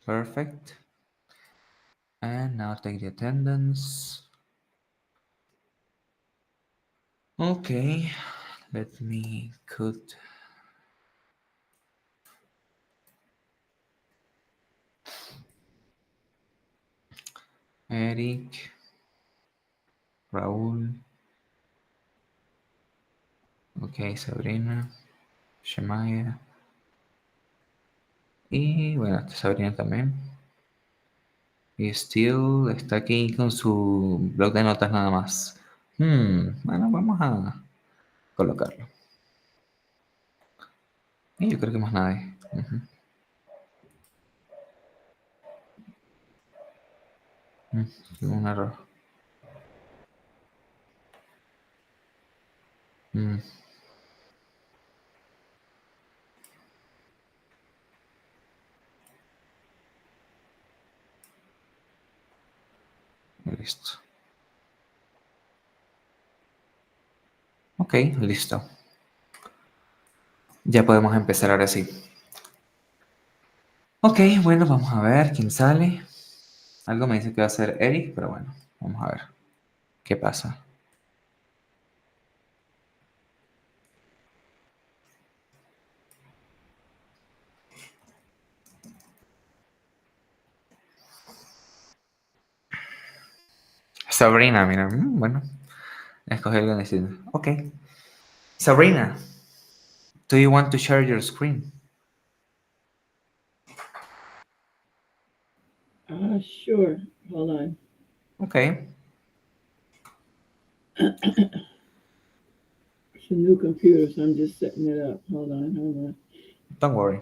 Perfect. And now take the attendance. Okay, let me cut Eric, Raúl, ok, Sabrina, Shemaya y bueno, Sabrina también. Y Steel está aquí con su blog de notas nada más. Bueno, vamos a colocarlo. Y yo creo que más nadie. Tengo un error. Mm, listo. Ok, listo. Ya podemos empezar ahora sí. Ok, bueno, vamos a ver quién sale. Algo me dice que va a ser Eric, pero bueno, vamos a ver qué pasa. Sabrina, mira, bueno, escogí algo distinto. Ok. Sabrina, do you want to share your screen? Sure. Hold on. Okay. It's a new computer, so I'm just setting it up. Hold on. Don't worry.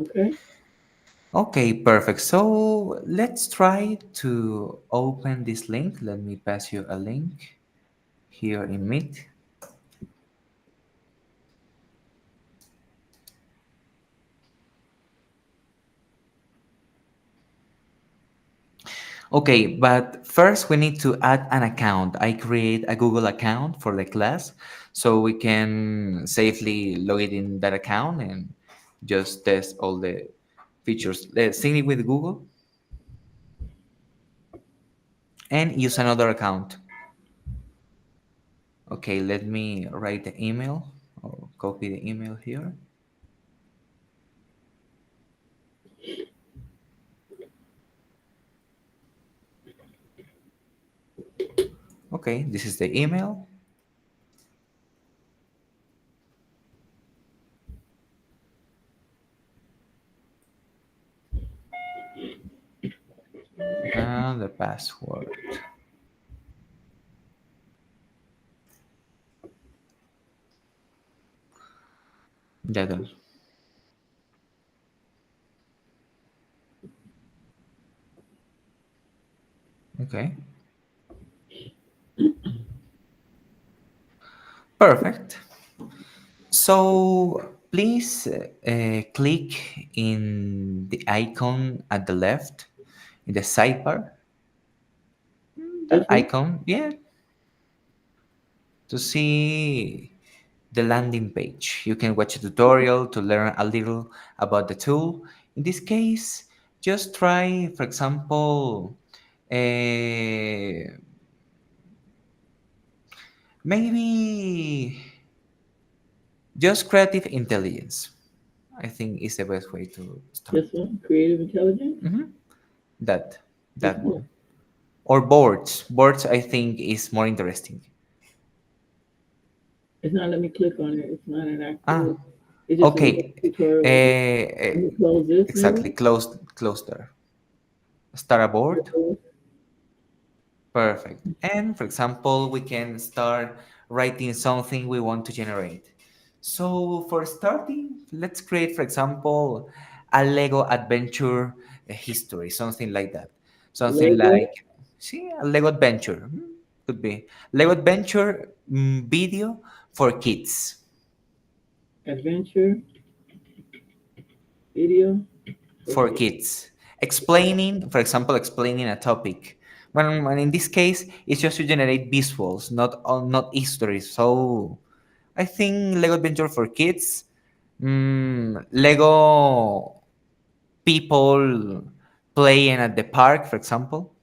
Okay. Okay, perfect. So let's try to open this link. Let me pass you a link here in Meet. Okay, but first we need to add an account. I create a Google account for the class so we can safely log it in that account and just test all the features. Let's sync it with Google and use another account. Okay, let me write the email or copy the email here. Okay, this is the email. And the password. Ya done. Okay. Perfect. So please click in the icon at the left in the sidebar. That This one? icon, yeah, to see the landing page. You can watch a tutorial to learn a little about the tool. In this case, just try, for example, uh, maybe just creative intelligence. I think is the best way to start. This one? Creative intelligence? That It's that not, one. Or boards. Boards I think is more interesting. it's not let me click on it. It's not an Ah, actual. It's just a okay. tutorial. Let me close this Exactly. maybe. Close there. Start a board. Perfect. And for example, we can start writing something we want to generate. So for starting, let's create, for example, a Lego adventure history, something like that. Something Lego like, see, a Lego adventure. Could be Lego adventure video for kids. adventure video for For kids. kids. Explaining, for example, explaining a topic. when in this case, it's just to generate visuals, not histories. So I think Lego Adventure for Kids, Lego people playing at the park, for example.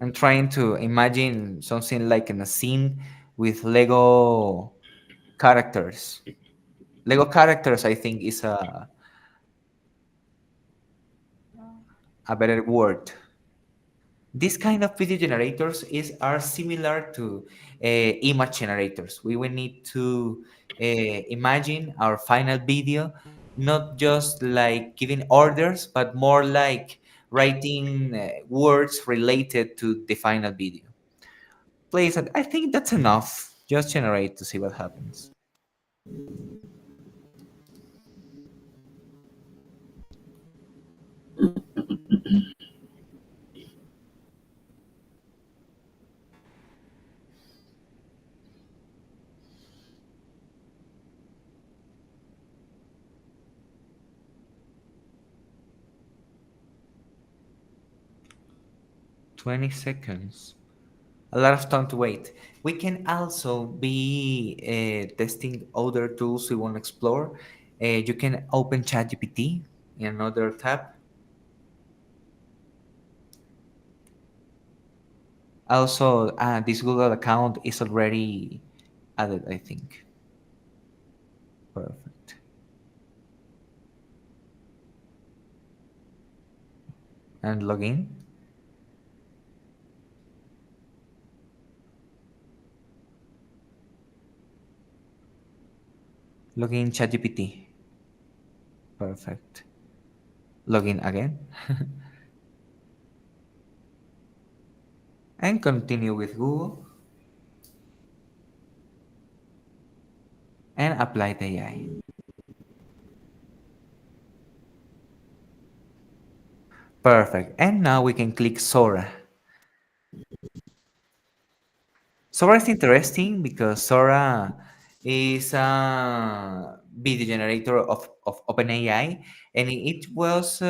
I'm trying to imagine something like in a scene with Lego characters. Lego characters, I think, is a better word. This kind of video generators are similar to image generators. We will need to imagine our final video, not just like giving orders, but more like writing words related to the final video. Please, I think that's enough. Just generate to see what happens. 20 seconds. A lot of time to wait. We can also be testing other tools we want to explore. You can open ChatGPT in another tab. Also, this Google account is already added, I think. Perfect. And login. Login ChatGPT. Perfect. Login again. And continue with Google and Applied AI. Perfect. And now we can click Sora. Sora is interesting because Sora is a video generator of OpenAI, and it was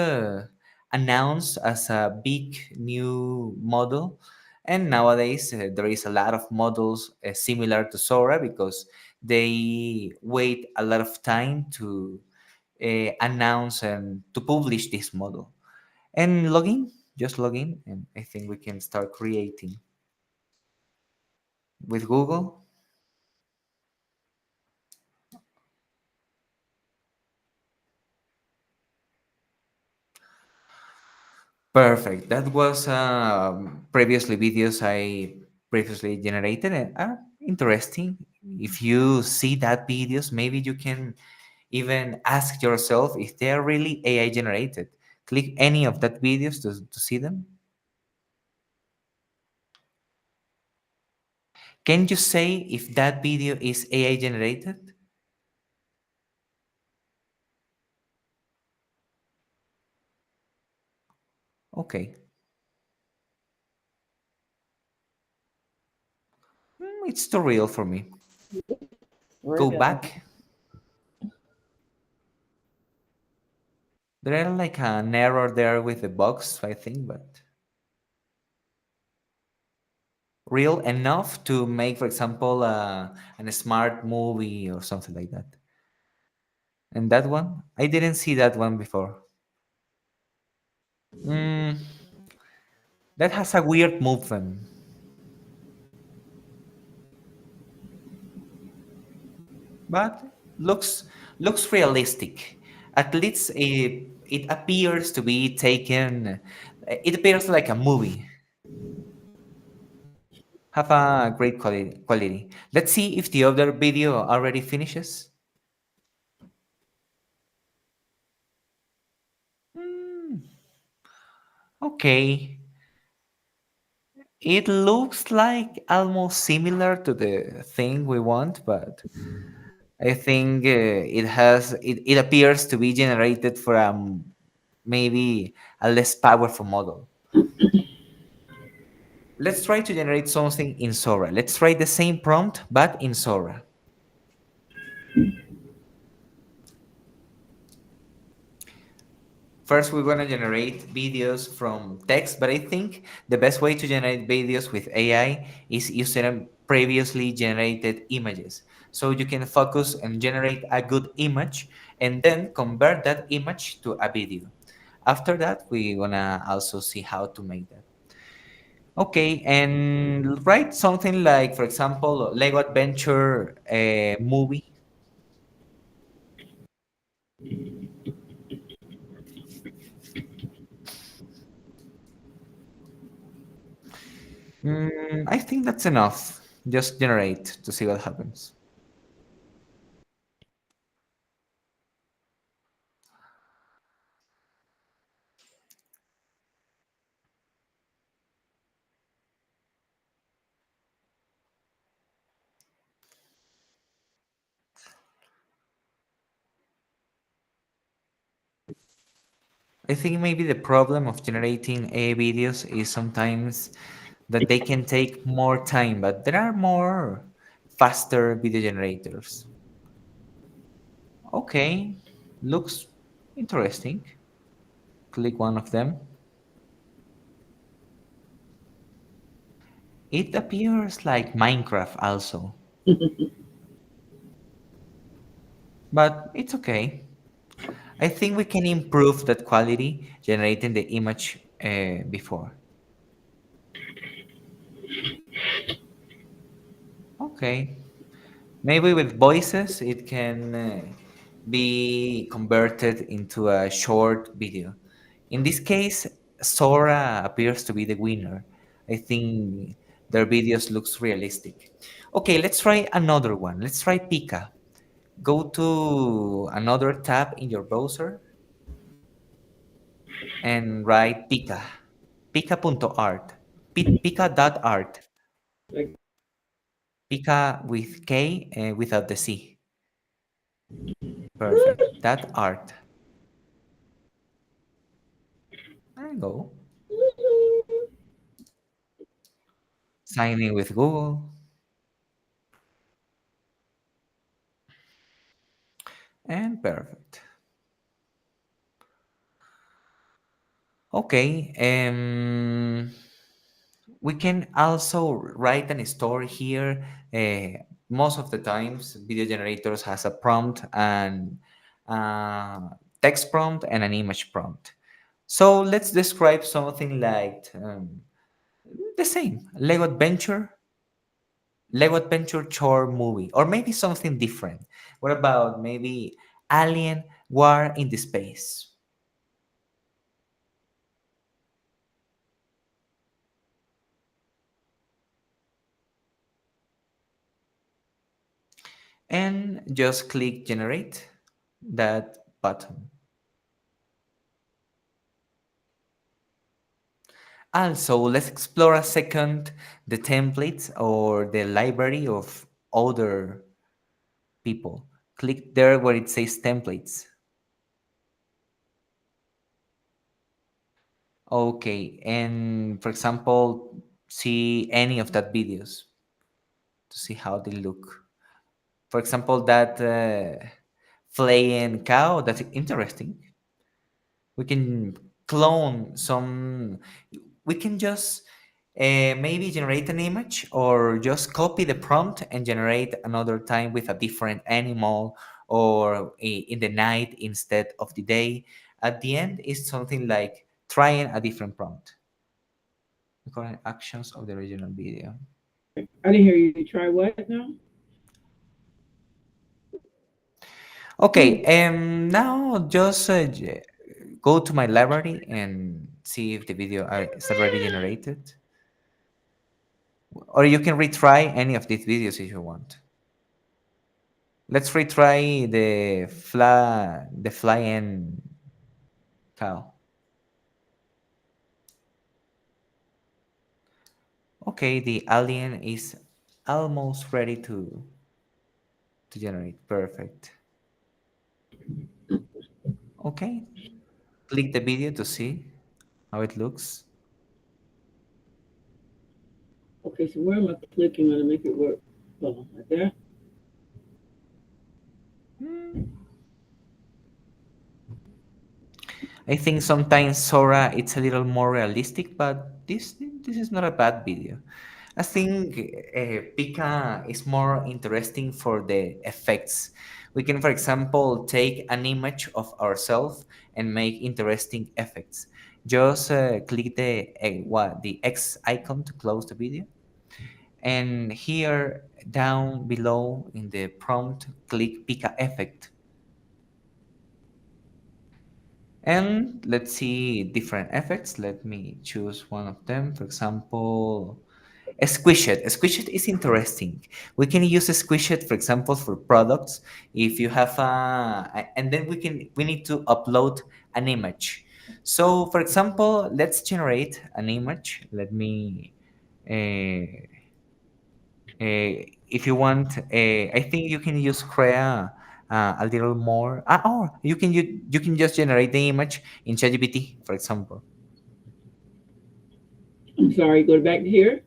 announced as a big new model. And nowadays, there is a lot of models similar to Sora because they wait a lot of time to announce and to publish this model. And login, just login, and I think we can start creating with Google. Perfect. That was previously videos I previously generated and are interesting. If you see that videos, maybe you can even ask yourself if they are really AI generated. Click any of that videos to see them. Can you say if that video is AI generated? Okay. It's too real for me. Go Real. back. There are like an error there with the box, I think, but real enough to make, for example, a smart movie or something like that. And that one, I didn't see that one before. Mm, that has a weird movement, but looks realistic. At least it appears to be taken. It appears like a movie. Have a great quality. Let's see if the other video already finishes. Mm, okay. It looks like almost similar to the thing we want, but I think it appears to be generated from maybe a less powerful model. Let's try to generate something in Sora. Let's try the same prompt, but in Sora. First, we're gonna generate videos from text, but I think the best way to generate videos with AI is using previously generated images. So you can focus and generate a good image and then convert that image to a video. After that, we're gonna also see how to make that. Okay, and write something like, for example, Lego Adventure movie. I think that's enough. Just generate to see what happens. I think maybe the problem of generating AI videos is sometimes that they can take more time, but there are more faster video generators. Okay, looks interesting. Click one of them. It appears like Minecraft also, but it's okay. I think we can improve that quality generating the image before. Okay. Maybe with voices, it can be converted into a short video. In this case, Sora appears to be the winner. I think their videos looks realistic. Okay, let's try another one. Let's try Pika. Go to another tab in your browser and write Pika. Pika.art. Pika.art. Like, Pika with K and without the C. Perfect. That art. There you go. Sign in with Google and perfect. Okay, we can also write an story here. Most of the times, video generators has a prompt and text prompt and an image prompt. So let's describe something like the same Lego Adventure Chore movie, or maybe something different. What about maybe Alien War in the Space? And just click generate that button. Also, let's explore a second the templates or the library of other people. Click there where it says templates. Okay, and for example, see any of that videos to see how they look. For example, that flaying cow, that's interesting. We can clone some, we can just maybe generate an image or just copy the prompt and generate another time with a different animal or in the night instead of the day. At the end, it's something like trying a different prompt. The current actions of the original video. I didn't hear you. Try what now? Okay, now just go to my library and see if the video is already generated. Or you can retry any of these videos if you want. Let's retry the flying cow. Okay, the alien is almost ready to generate. Perfect. Okay, click the video to see how it looks. Okay, so where am I clicking on to make it work? Oh, right there. I think sometimes Sora it's a little more realistic, but this is not a bad video. I think Pika is more interesting for the effects. We can, for example, take an image of ourselves and make interesting effects. Just click the X icon to close the video, and here down below in the prompt, click Pika effect. And let's see different effects. Let me choose one of them. For example, a squished. A squished is interesting. We can use a squished, for example, for products. If you have and then we need to upload an image. So, for example, let's generate an image. Let me, uh, if you want, I think you can use Crea a little more. Or you can just generate the image in ChatGPT, for example. I'm sorry, go back to here.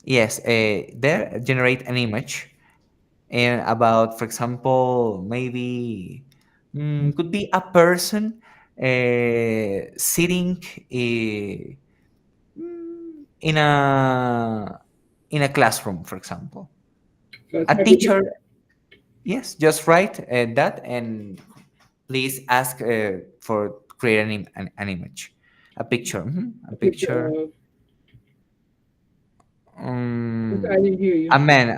Yes, there generate an image and about, for example, maybe could be a person sitting in a classroom, for example. So I A type it, teacher, yes, just write that and please ask for create an image, a picture, a a picture picture. of, okay, I Um, didn't hear you. a man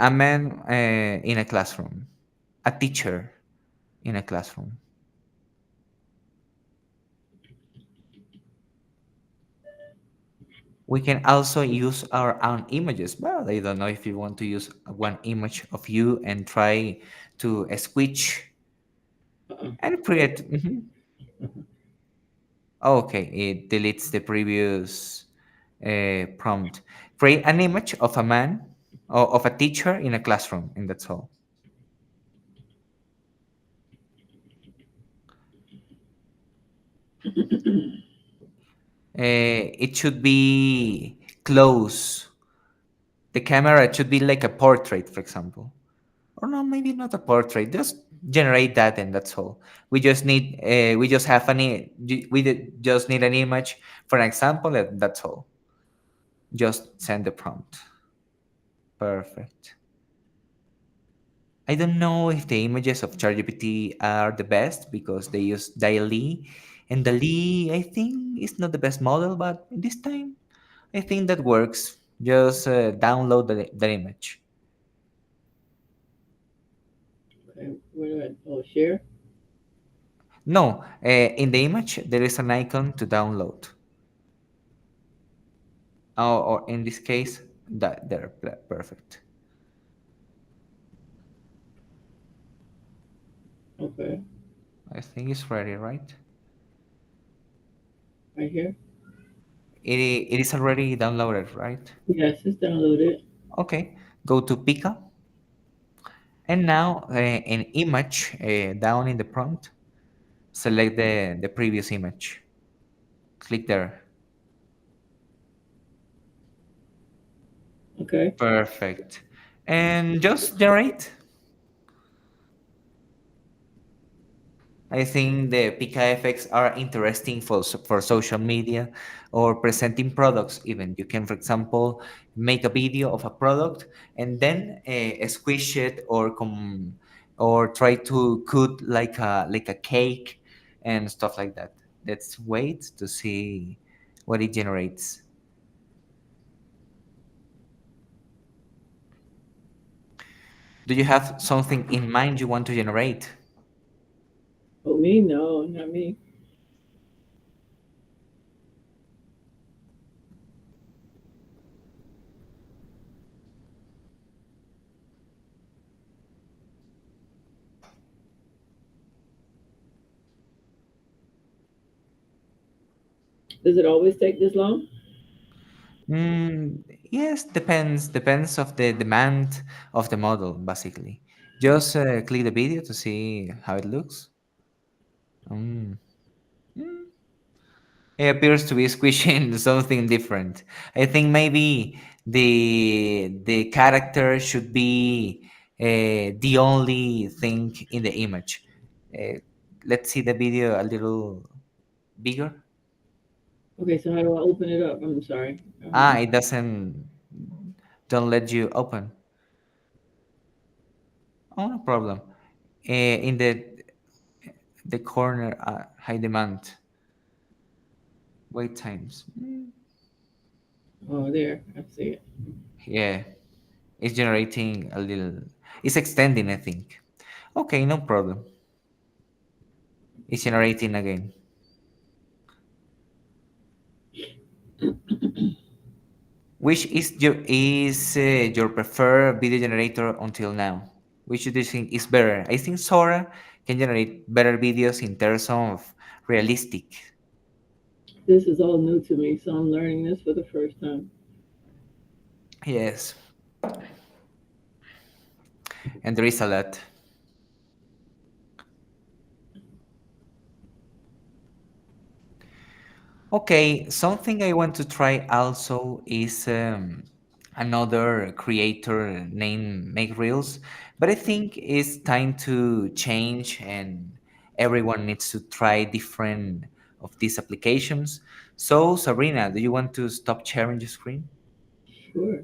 in a classroom, a teacher in a classroom. We can also use our own images. Well, I don't know if you want to use one image of you and try to switch Uh-uh. and create. Okay, it deletes the previous prompt. Create an image of a man or of a teacher in a classroom, and that's all. It should be close. The camera should be like a portrait, for example. Or no, maybe not a portrait. Just generate that, and that's all. We just have just need an image for an example, and that's all. Just send the prompt. Perfect. I don't know if the images of ChatGPT are the best because they use DALL-E, and DALL-E I think is not the best model, but this time I think that works. Just download the image. Okay, where do I, oh, share? No, in the image there is an icon to download. Or in this case, that they're perfect. Okay, I think it's ready, right? right here. It is already downloaded, right? Yes, it's downloaded. Okay, go to Pika, and now in image down in the prompt, select the previous image. Click there. Okay. Perfect. And just generate. I think the Pika effects are interesting for social media or presenting products. Even you can, for example, make a video of a product and then squish it or try to cut like a cake and stuff like that. Let's wait to see what it generates. Do you have something in mind you want to generate? Oh, me? No, not me. Does it always take this long? Yes, depends of the demand of the model, basically. Just click the video to see how it looks. Mm. Mm. It appears to be squishing something different. I think maybe the character should be the only thing in the image. Uh, let's see the video a little. bigger. Okay, so how do I open it up? I'm sorry. It doesn't, don't let you open. Oh, no problem. In the corner, high demand, wait times. Oh, there. I see it. Yeah, it's generating a little, it's extending, I think. Okay, no problem. It's generating again. Which is your preferred video generator until now? Which do you think is better? I think Sora can generate better videos in terms of realistic. This is all new to me, so I'm learning this for the first time. Yes, and there is a lot. Okay, something I want to try also is another creator named Make Reels, but I think it's time to change and everyone needs to try different of these applications. So, Sabrina, do you want to stop sharing your screen? Sure.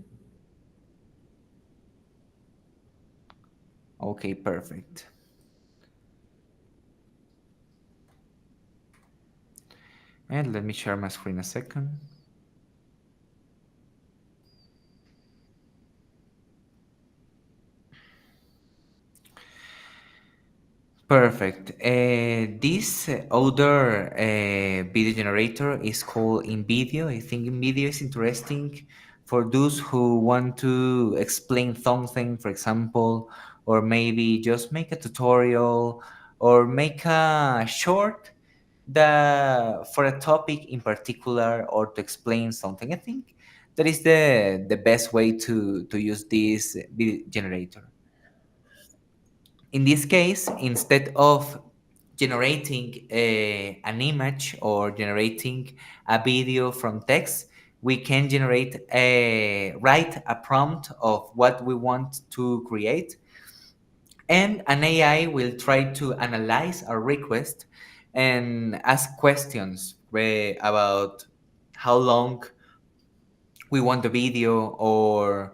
Okay, perfect. And let me share my screen a second. Perfect. This other video generator is called InVideo. I think InVideo is interesting for those who want to explain something, for example, or maybe just make a tutorial or make a short for a topic in particular or to explain something. I think that is the best way to use this video generator. In this case, instead of generating an image or generating a video from text, we can write a prompt of what we want to create, and an AI will try to analyze our request and ask questions about how long we want the video, or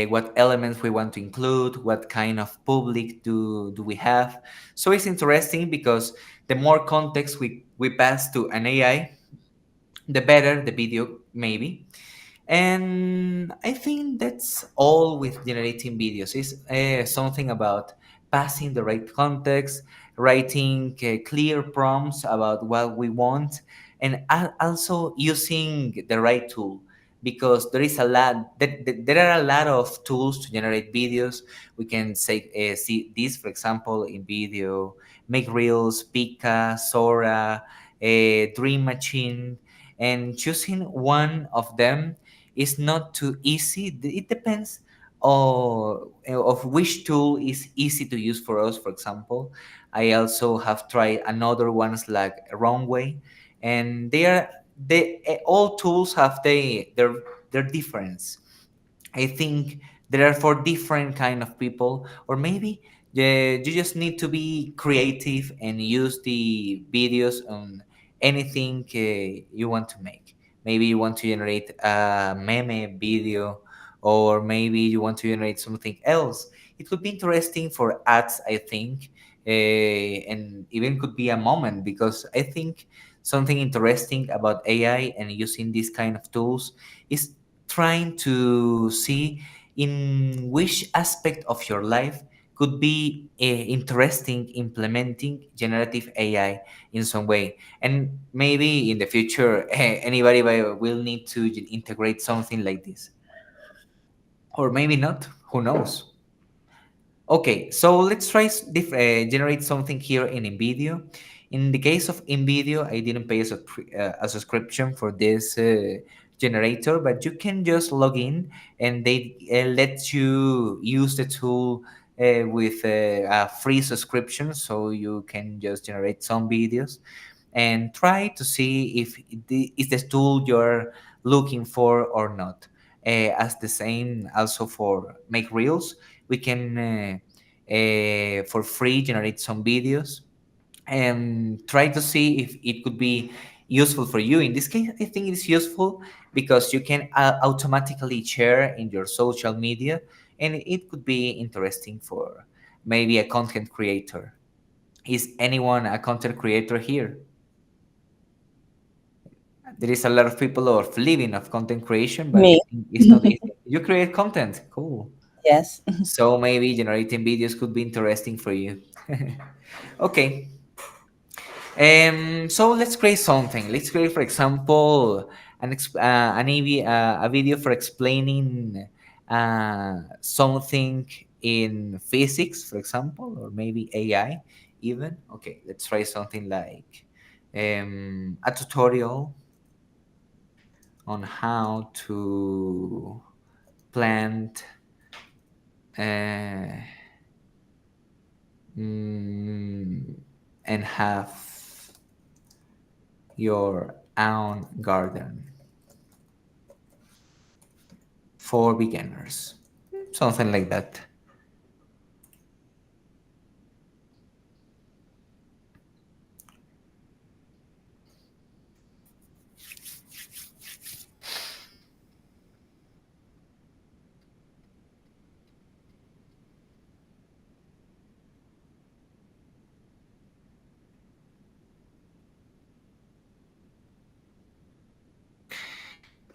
what elements we want to include, what kind of public do we have. So it's interesting because the more context we pass to an AI, the better the video maybe. And I think that's all with generating videos. It's something about passing the right context, writing clear prompts about what we want, and also using the right tool. Because there are a lot of tools to generate videos. We can see this, for example, in video, Make Reels, Pika, Sora, Dream Machine, and choosing one of them is not too easy. It depends of which tool is easy to use for us. For example, I also have tried another ones like Runway, and all tools have their difference. I think there are for different kind of people, or maybe you just need to be creative and use the videos on anything you want to make. Maybe you want to generate a meme video, or maybe you want to generate something else. It could be interesting for ads, I think, and even could be a moment, because I think something interesting about AI and using these kind of tools is trying to see in which aspect of your life could be interesting implementing generative AI in some way. And maybe in the future, anybody will need to integrate something like this. Or maybe not, who knows? Okay, so let's try generate something here in InVideo. In the case of InVideo, I didn't pay a subscription for this generator, but you can just log in and they let you use the tool with a free subscription, so you can just generate some videos and try to see if is the tool you're looking for or not. As the same also for Make Reels, we can for free generate some videos, and try to see if it could be useful for you. In this case, I think it's useful because you can automatically share in your social media, and it could be interesting for maybe a content creator. Is anyone a content creator here? There is a lot of people of living of content creation, but I Me. think it's not easy. You create content, cool. Yes. So maybe generating videos could be interesting for you. Okay. So let's create something. Let's create, for example, a video for explaining something in physics, for example, or maybe AI even. Okay, let's try something like a tutorial on how to plant uh, mm, and have your own garden for beginners, something like that.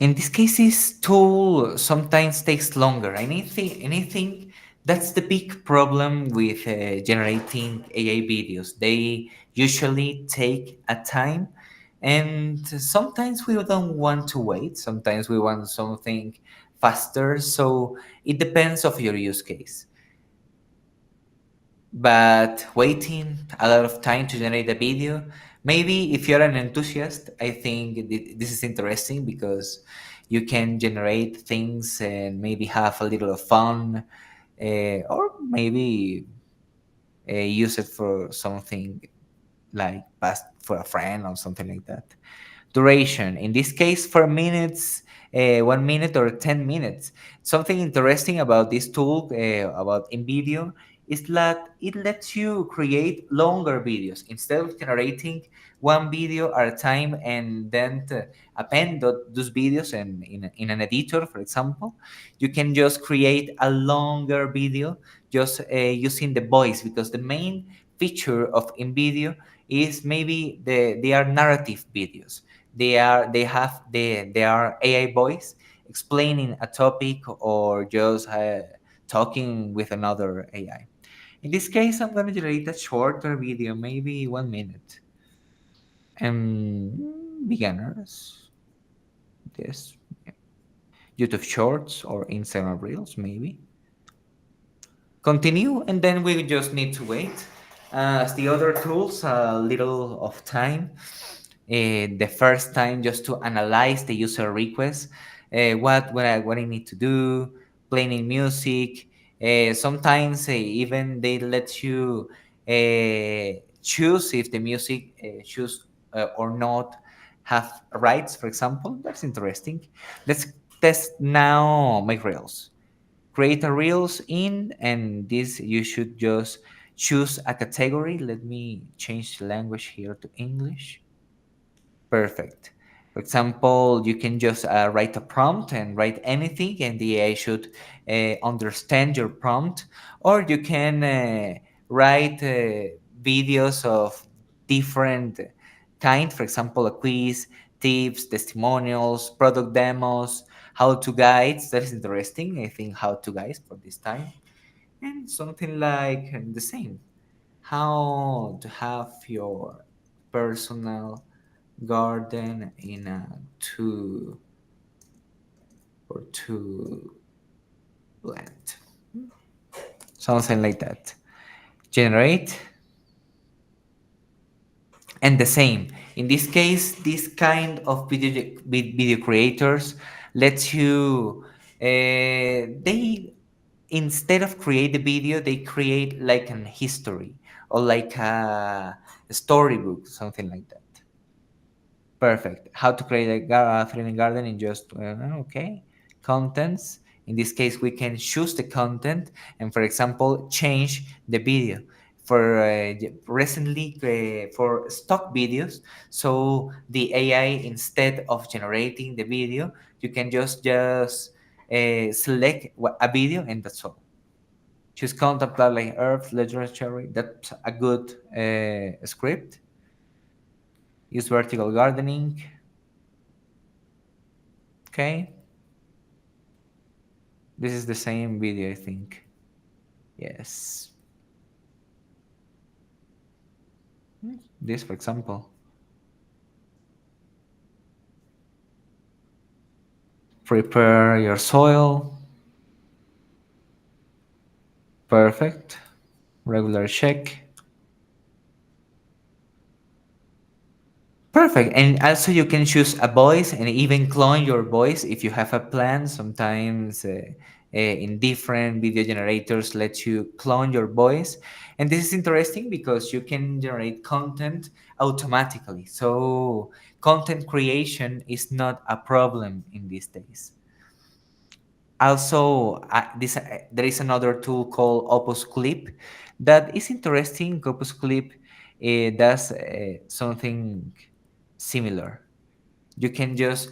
In this case, this tool sometimes takes longer. Anything that's the big problem with generating AI videos. They usually take a time, and sometimes we don't want to wait. Sometimes we want something faster. So it depends of your use case. But waiting a lot of time to generate a video, maybe if you're an enthusiast, I think this is interesting because you can generate things and maybe have a little of fun, or maybe use it for something like pass for a friend or something like that. Duration, in this case, 4 minutes, 1 minute or 10 minutes. Something interesting about this tool, about InVideo, is that it lets you create longer videos instead of generating one video at a time and then to append those videos in an editor, for example. You can just create a longer video just using the voice, because the main feature of InVideo is maybe they are narrative videos. They are AI voice explaining a topic or just talking with another AI. In this case, I'm gonna generate a shorter video, maybe 1 minute. Beginners, this YouTube Shorts or Instagram Reels, maybe. Continue, and then we just need to wait. As the other tools, a little of time. The first time just to analyze the user request, what I need to do, playing music. Sometimes even they let you choose if the music choose or not have rights, for example. That's interesting. Let's test now my Reels. Create a Reels in, and this you should just choose a category. Let me change the language here to English. Perfect. For example, you can just write a prompt and write anything, and the AI should understand your prompt. Or you can write videos of different kind. For example, a quiz, tips, testimonials, product demos, how-to guides. That is interesting. I think how-to guides for this time, and something like the same. How to have your personal garden in a two or two blend, something like that. Generate, and the same. In this case, this kind of video creators lets you they, instead of create the video, they create like an history or like a storybook, something like that. Perfect. How to create a freelance garden in just okay. Contents. In this case, we can choose the content and, for example, change the video. for recently for stock videos. So the AI, instead of generating the video, you can just select a video and that's all. Choose content like Earth, literature. That's a good script. Use vertical gardening. Okay, this is the same video, I think. Yes, this for example. Prepare your soil. Perfect. Regular check. Perfect. And also you can choose a voice and even clone your voice if you have a plan. Sometimes in different video generators let you clone your voice. And this is interesting because you can generate content automatically. So content creation is not a problem in these days. Also, there is another tool called Opus Clip that is interesting. Opus Clip does something similar. You can just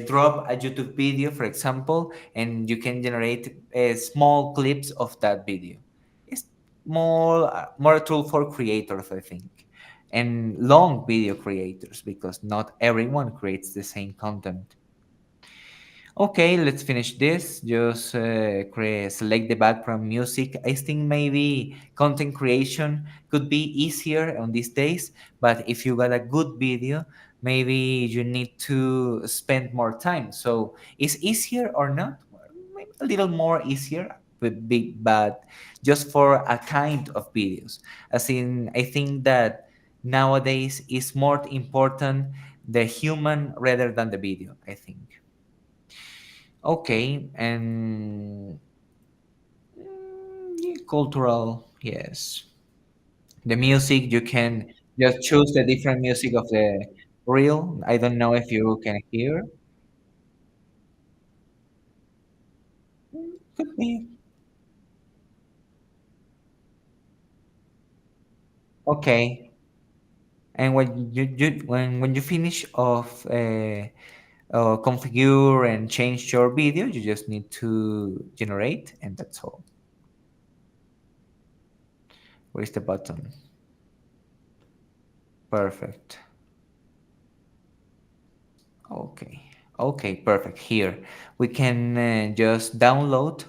drop a YouTube video, for example, and you can generate small clips of that video. It's more a tool for creators, I think, and long video creators because not everyone creates the same content. Okay, let's finish this. Just select the background music. I think maybe content creation could be easier on these days, but if you got a good video, maybe you need to spend more time. So is easier or not? Well, maybe a little more easier, but just for a kind of videos. As in, I think that nowadays is more important the human rather than the video, I think. Okay, and yeah, cultural, yes. The music, you can just choose the different music of the reel. I don't know if you can hear. Could be. Okay. And when you finish of configure and change your video, you just need to generate, and that's all. Where's the button? Perfect. Okay. Okay, perfect. Here we can just download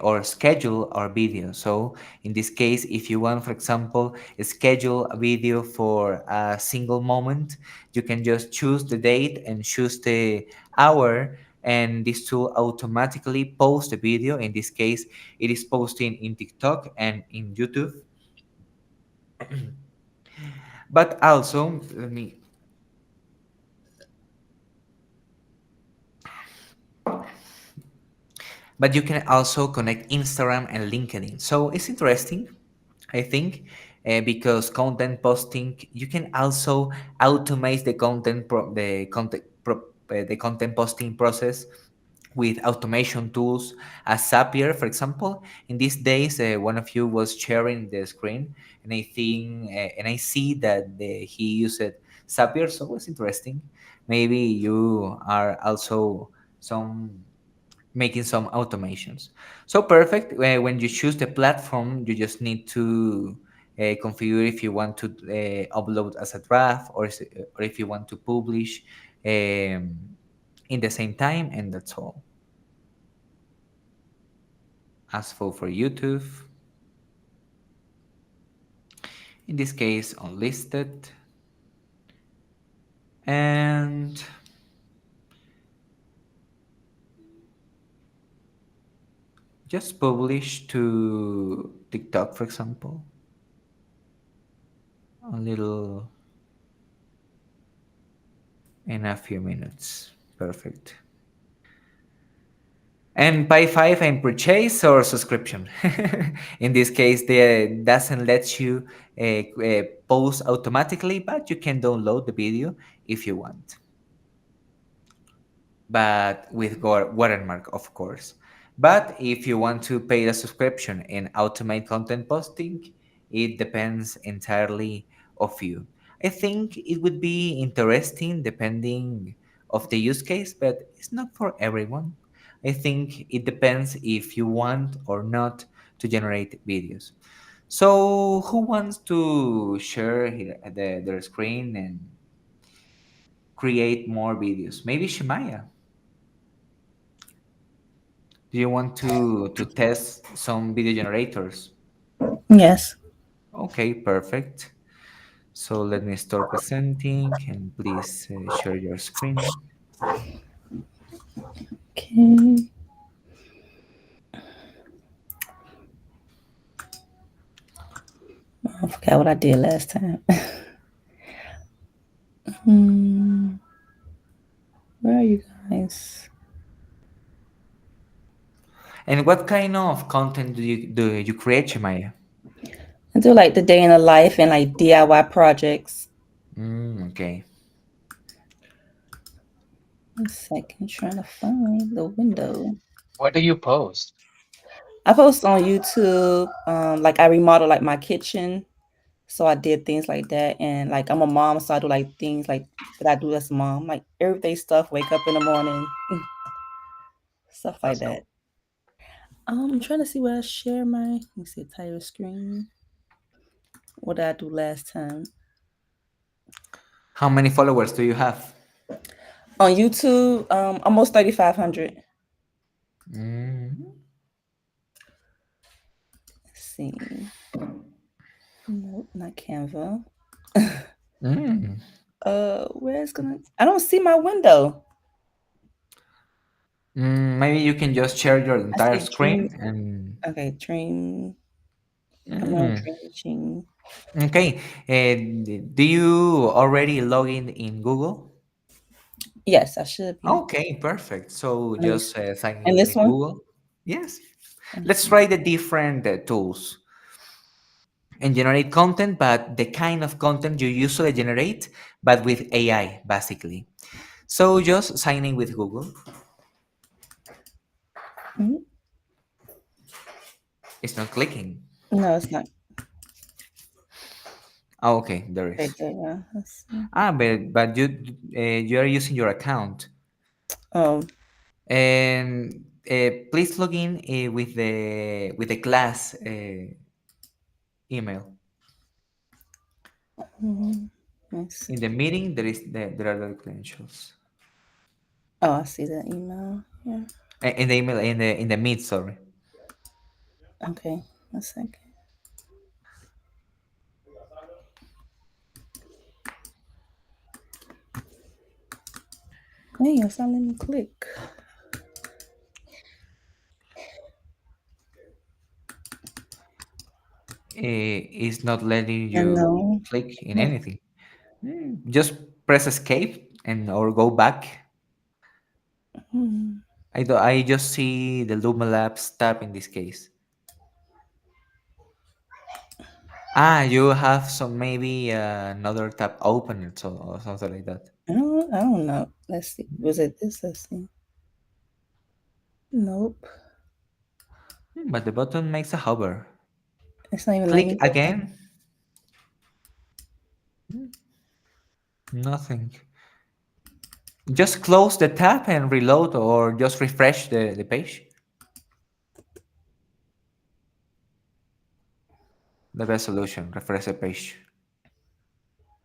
or schedule our video. So in this case, if you want, for example, schedule a video for a single moment, you can just choose the date and choose the hour, and this tool automatically post the video. In this case, it is posting in TikTok and in YouTube. But also, let me but you can also connect Instagram and LinkedIn. So it's interesting, I think, because content posting, you can also automate the content posting process with automation tools as Zapier, for example. In these days, one of you was sharing the screen, and I think and I see that he used Zapier, so it's interesting. Maybe you are also some making some automations. So perfect. When you choose the platform, you just need to configure if you want to upload as a draft or if you want to publish in the same time, and that's all. As for YouTube, in this case, unlisted, and just publish to TikTok, for example, a little in a few minutes. Perfect. And Pi 5 and purchase or subscription. In this case, they doesn't let you post automatically, but you can download the video if you want. But with watermark, of course. But if you want to pay the subscription and automate content posting, It depends entirely of you. I think it would be interesting depending of the use case, but it's not for everyone. I think it depends if you want or not to generate videos. So, who wants to share their screen and create more videos? Maybe Shemaya. Do you want to test some video generators? Yes. Okay, perfect. So let me start presenting and please share your screen. Okay. I forgot what I did last time. Hmm, where are you guys? And what kind of content do you create, Shemaya? I do like the day in the life and like DIY projects. Okay. 1 second, trying to find the window. What do you post? I post on YouTube. Like I remodel like my kitchen, so I did things like that. And like I'm a mom, so I do like things like that I do as a mom, like everyday stuff. Wake up in the morning, stuff like That's that. cool. I'm trying to see where I share my. Let me see, title screen. What did I do last time How many followers do you have? on YouTube? Almost 3,500. Mm. Let's see. Nope, not Canva. Mm. Where's gonna? I don't see my window. Maybe you can just share your I entire see dream. screen and. Okay, dream. I'm on Mm. Dream Machine. Okay. Do you already log in Google? Yes, I should be. Okay, perfect. So Let me just see. sign And in this with one. Google. Yes. Let's Okay. try the different tools and generate content, but the kind of content you usually generate, but with AI, basically. So just sign in with Google. Mhm. It's not clicking. No, it's not. Oh, okay, there Okay, is. there you go. Let's see. But you are using your account, Oh, and please log in with the class email. mhm. Let's In see. the meeting, there are the credentials. Oh, I see the email. Yeah. In the email in the meet, sorry. Okay. 1 second. Hey, it's not letting me click. It's not letting I you know. click in Nope. anything. Just press escape and or go back. Mhm. I just see the Luma Labs tab in this case. You have some maybe another tab open or something like that. I don't know. Let's see. Was it this? Let's see. Nope. But the button makes a hover. It's not even letting Click me go back. again. Nothing. Just close the tab and reload or just refresh the page. The best solution, refresh the page.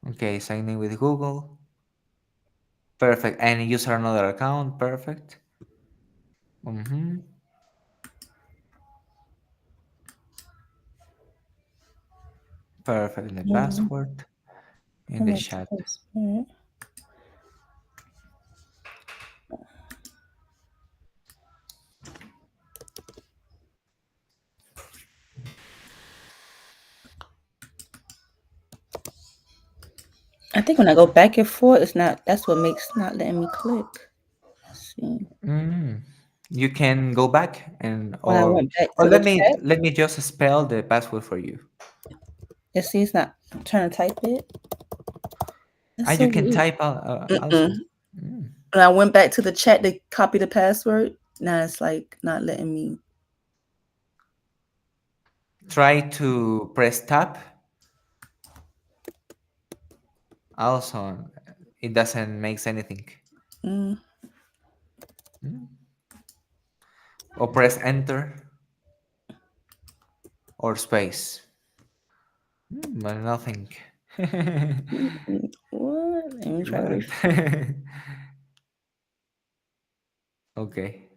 Okay, sign in with Google. Perfect. And use another account. Perfect. Mm-hmm. Perfect. The Mhm. password in Let the me chat. test it. I think when I go back and forth, it's not. That's what makes not letting me click. Let's see. Mm. You can go back and When I or went back or to the let me chat, let me just spell the password for you. you see, it's not. I'm trying to type it. That's so You can weird. type Mm-mm. also. Mm. When I went back to the chat to copy the password, now it's like not letting me. Try to press tab. Also, it doesn't make anything. Mm, Mm. Or press enter or space. But nothing. what? Let me try to What? refresh. Okay,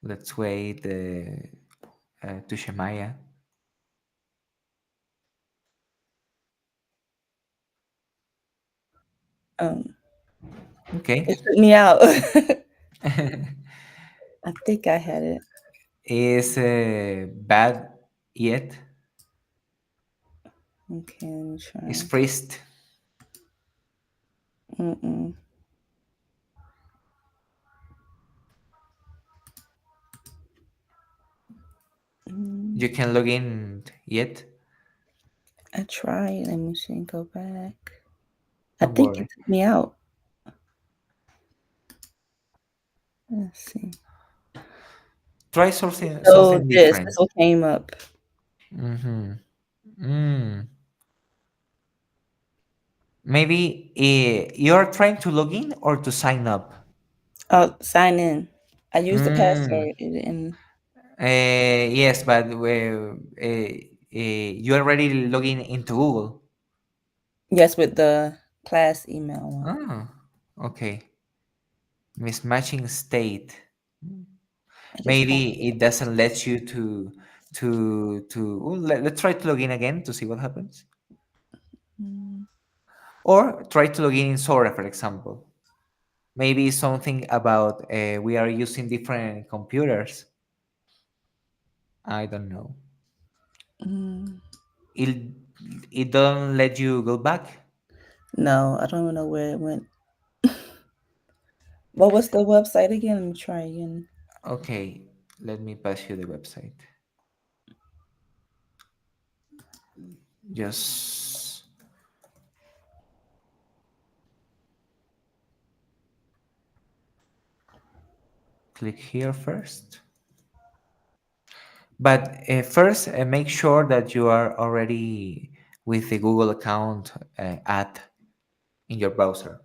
let's wait to Shemaya. Um, Okay. it took me out. I think I had it. Is bad yet? Okay, let me Is try. freezed? Mm-mm. Mm, You can log in yet? I tried. Let me see. Go back. I Don't think it worry. took me out. Let's see. Try something So something this different. what came up. Mm-hmm. Mm. Maybe you're trying to log in or to sign up. Oh, sign in. I used the Mm. password. It didn't. Yes, but you already logging into Google. Yes, with the class email one. Oh, okay. Mismatching state. I just Maybe copied it doesn't let you to. Well, let's try to log in again to see what happens. it. Mm, Or try to log in Sora, for example. Maybe something about we are using different computers. I don't know. mm. It it don't let you go back. No, I don't even know where it went. What was the website again? Let me try again. Okay, let me pass you the website. Just click here first. But first, make sure that you are already with the Google account at in your browser.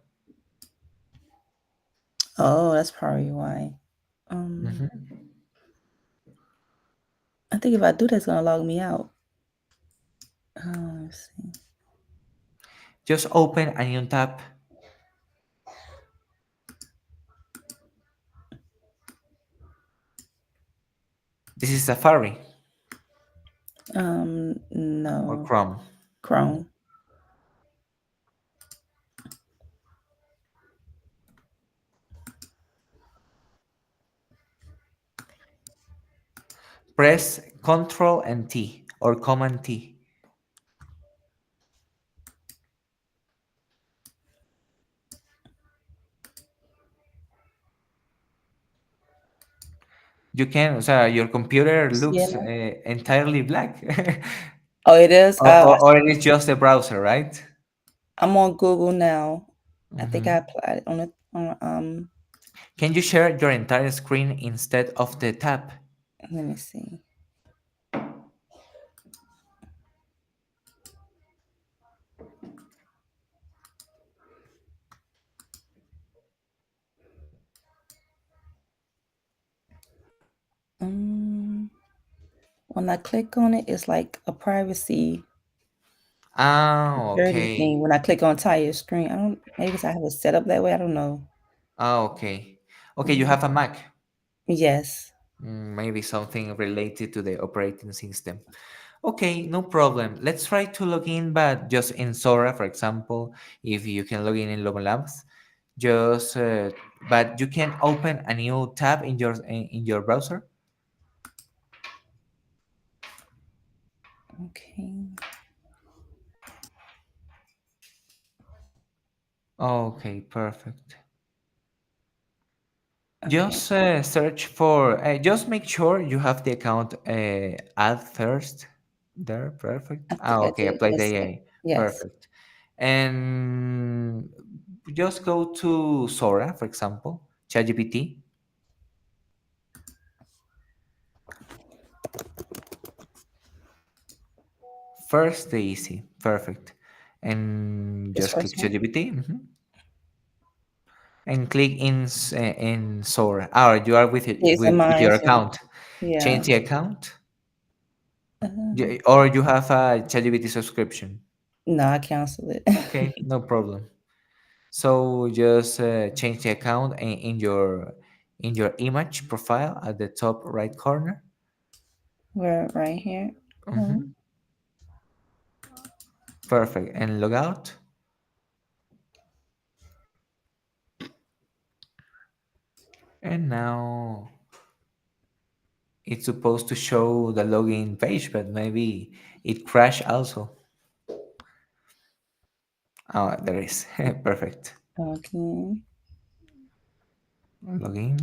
Oh, that's probably why. Mhm. I think if I do, that's gonna log me out. Let's see. Just open a new tab. This is Safari or No, Chrome. Chrome. Press Control and T or Command T. You can, so your computer You see it looks now? entirely black. Oh, it is. Or it is just a browser, right? I'm on Google now. I think I Mhm. applied it on it. Can you share your entire screen instead of the tab? Let me see. Um, when I click on it, it's like a privacy Ah, security okay. thing. When I click on entire screen, I don't. Maybe it's I have it set up that way. I don't know. Ah, okay. Okay, you Mm, have a Mac. yes. Maybe something related to the operating system. Okay, no problem. Let's try to log in, but just in Sora, for example, if you can log in Lomo Labs, just but you can open a new tab in your browser. Okay. Okay, perfect. Okay. Just search for. Just make sure you have the account add first. There, perfect. I Ah, think I okay. did. Apply the Yes. AI. Yes. Perfect. And just go to Sora, for example, ChatGPT. First, the easy, perfect, and This just click first one. ChatGPT, and click in Sora. Or you are with it, Yes, and with mine. your Yeah. account. Yeah. Change the account, Uh, or you have a ChatGPT subscription. no, I cancel it. Okay, no problem. So just change the account in your image profile at the top right corner. We're right here. hmm Perfect. And log out. And now it's supposed to show the login page, but maybe it crashed also. Oh, there is. Perfect. Okay. Login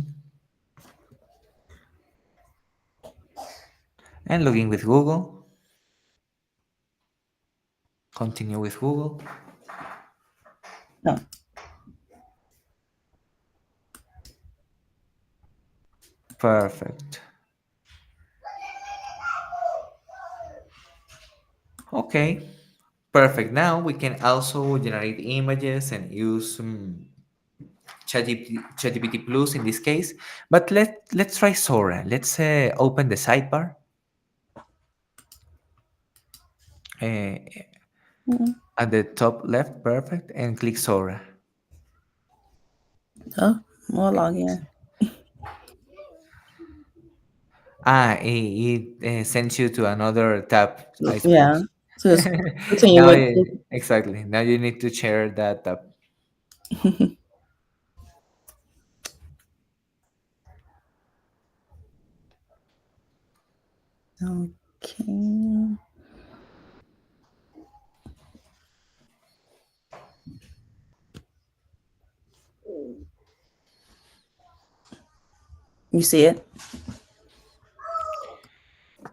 and login with Google. Continue with Google. No. Perfect. Okay. Perfect. Now we can also generate images and use ChatGPT Plus in this case. But let's try Sora. Let's open the sidebar uh, Mm. at the top left. Perfect, and click Sora. Oh, more login. It sends you to another tab, I Yeah. suppose. So just continue Now, with. exactly. Now you need to share that tab. Okay. You see it?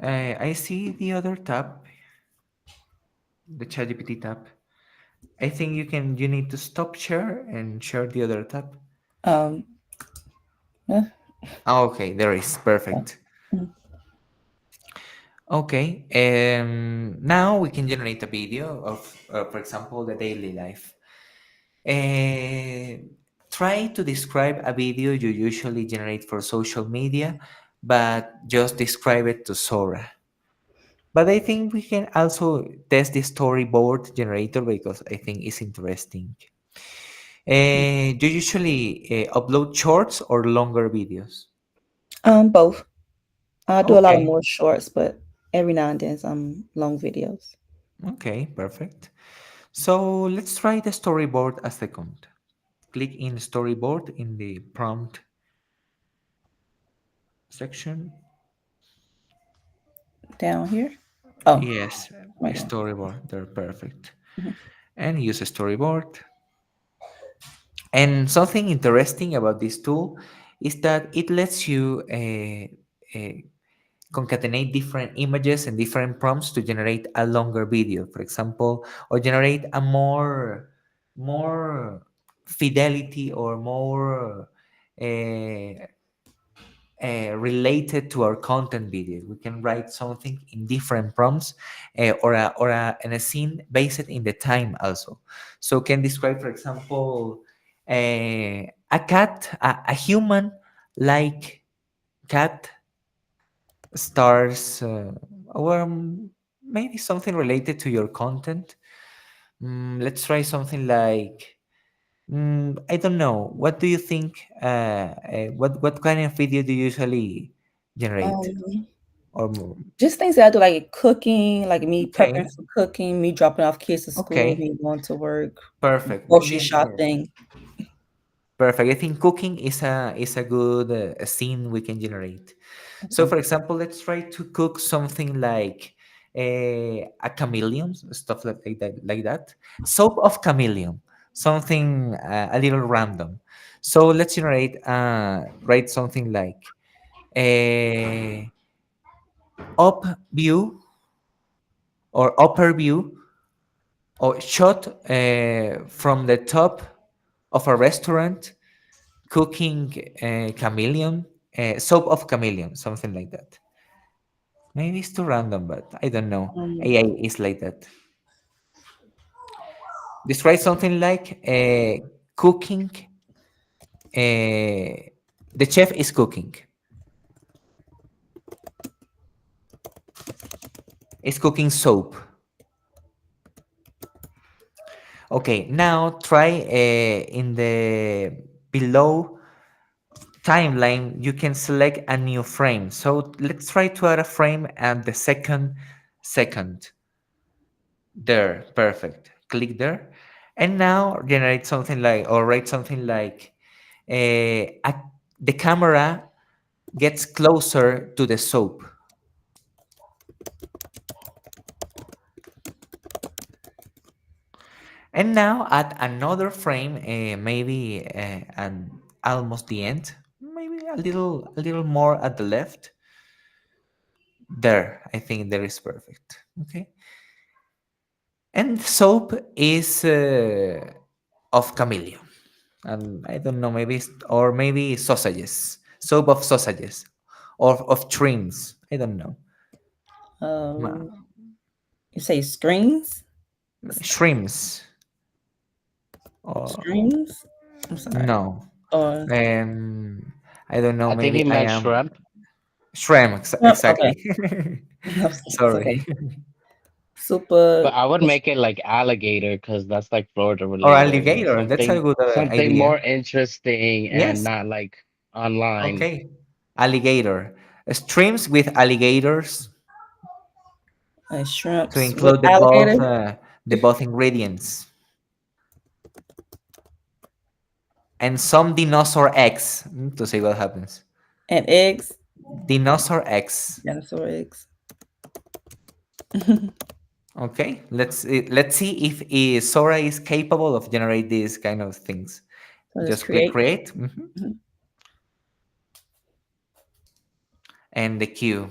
I see the other tab, the ChatGPT tab. I think you need to stop share and share the other tab. Um. Yeah. Okay, there is perfect. Mm. Okay, now we can generate a video of, for example, the daily life. Try to describe a video you usually generate for social media, but just describe it to Sora. But I think we can also test the storyboard generator because I think it's interesting. Do you usually upload shorts or longer videos? Both. I do a lot of Okay, more shorts, but every now and then some long videos. okay, perfect. So let's try the storyboard a second. Click in storyboard in the prompt section. Down here. Oh, Yes, right here. storyboard, they're perfect. Mhm. And use a storyboard. And something interesting about this tool is that it lets you uh, concatenate different images and different prompts to generate a longer video, for example, or generate a more fidelity or more uh, related to our content videos. We can write something in different prompts and a scene based in the time also. So can describe, for example, a cat, a human like cat stars, or maybe something related to your content. Let's try something like I don't know. What do you think? What kind of video do you usually generate? Um, Or more? just things that I do, like cooking, like me prepping Okay, for cooking, me dropping off kids to school, okay, me going to work, perfect. grocery shopping. Perfect. I think cooking is a good scene we can generate. So, Okay. for example, let's try to cook something like a chameleon, stuff like that. Soap of chameleon, something a little random. So let's write something like a up view or upper view or shot from the top of a restaurant, cooking chameleon, soap of chameleon, something like that. Maybe it's too random, but I don't know. Um, AI is like that. Describe something like cooking. The chef is cooking. Is cooking soap. Okay, now try in the below timeline, you can select a new frame. So let's try to add a frame and the second. There, perfect. Click there. And now generate something like, or write something like, the camera gets closer to the soap. And now add another frame, maybe at almost the end, maybe a little more at the left. There, I think there is perfect. Okay. And soap is of chameleon. And I don't know, maybe or maybe sausages, soap of sausages, or of shrimps. I don't know. Ma- you say screens, Shrimps or strings. I'm sorry. no. Or Um, I don't know. I think Maybe he I meant am shrimp, shrimp. yep. Okay. Exactly. It's okay. Sorry. Super. but I would make it like alligator because that's like Florida Or related and alligator. That's a good something idea. more interesting and Yes. not like online. Okay. Alligator. Streams with alligators to Shrimps with include alligator the both ingredients. And some dinosaur eggs to see what happens. and eggs. Dinosaur eggs. Dinosaur eggs. So Okay, let's see if Sora is capable of generate these kind of things. just Just click create. create, Mhm. and the queue.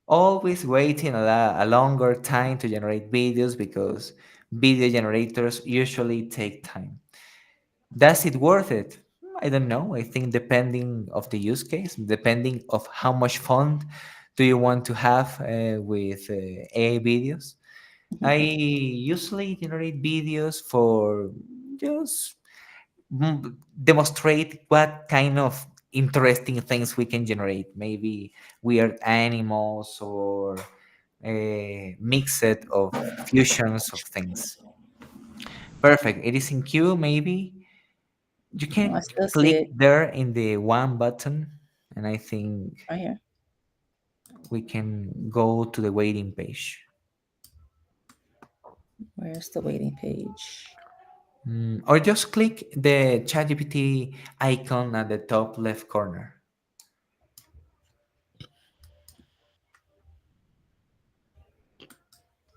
Always waiting a longer time to generate videos because video generators usually take time. Does it worth it? I don't know. I think depending of the use case, depending of how much fun do you want to have with AI videos. I Mhm. usually generate videos for just demonstrate what kind of interesting things we can generate. Maybe weird animals or a mixed of fusions of things. Perfect. It is in queue. Maybe you Oh, I can still see click it there in the one button, and I think right here. we can go to the waiting page. Where's the waiting page? Or just click the ChatGPT icon at the top left corner.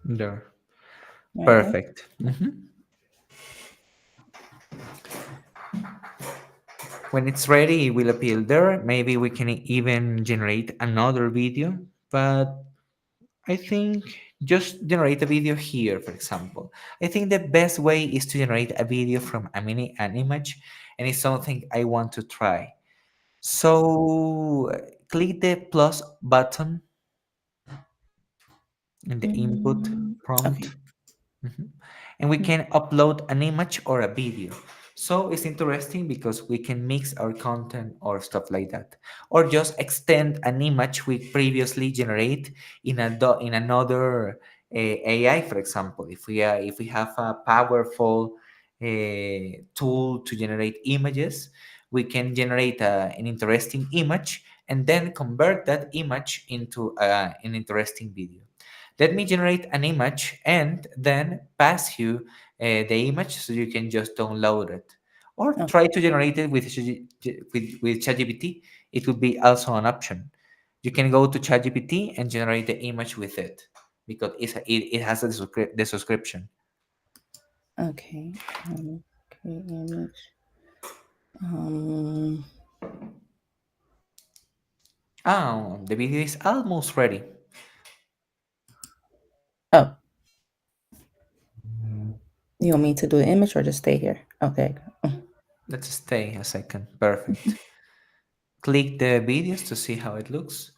There. Right here. Perfect. When it's ready, it will appear there. Maybe we can even generate another video, but I think just generate a video here, for example. I think the best way is to generate a video from an image, and it's something I want to try. So click the plus button in the input Okay. prompt. Mhm. And we can upload an image or a video. So it's interesting because we can mix our content or stuff like that, or just extend an image we previously generate in another AI. For example, if we have a powerful tool to generate images, we can generate an interesting image and then convert that image into an interesting video. Let me generate an image and then pass you the image so you can just download it. Or Okay. try to generate it with ChatGPT. It would be also an option. You can go to ChatGPT and generate the image with it because it has the subscription. Okay. Create image. Um. Oh, the video is almost ready. Oh, you want me to do an image or just stay here? Okay. Let's stay a second. Perfect. Click the videos to see how it looks.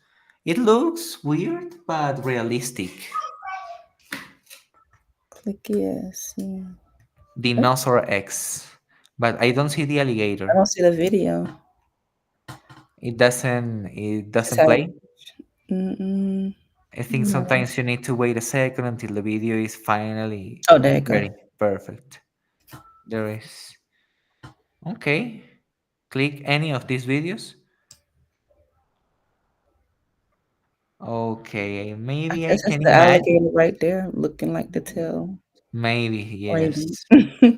It looks weird but realistic. Click yes. Yeah. Oh, Dinosaur X. But I don't see the I alligator. don't see the video. It doesn't Just have play. mm-mm, I think no. sometimes you need to wait a second until the video is finally Oh, there you go. ready. Perfect. There is. Okay. Click any of these videos. Okay, I maybe I guess it's can the imagine. alligator right there, looking like the tail Maybe, waving. yes.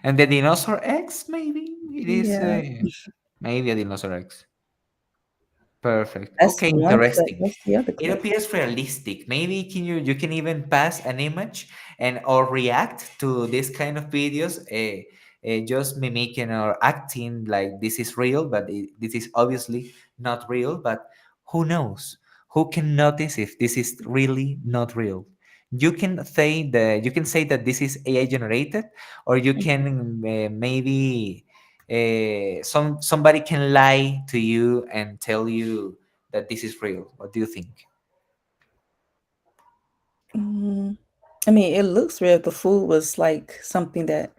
And the dinosaur X, maybe it is. Yeah, Maybe a dinosaur X. Perfect. that's Okay, one clip. interesting. What's the other It clip? appears realistic. Maybe you can even pass an image and or react to this kind of videos, just mimicking or acting like this is real, but this is obviously not real. But who knows? Who can notice if this is really not real? You can say that this is AI generated, or you can maybe somebody can lie to you and tell you that this is real. What do you think? Mm, I mean, it looks real. The food was like something that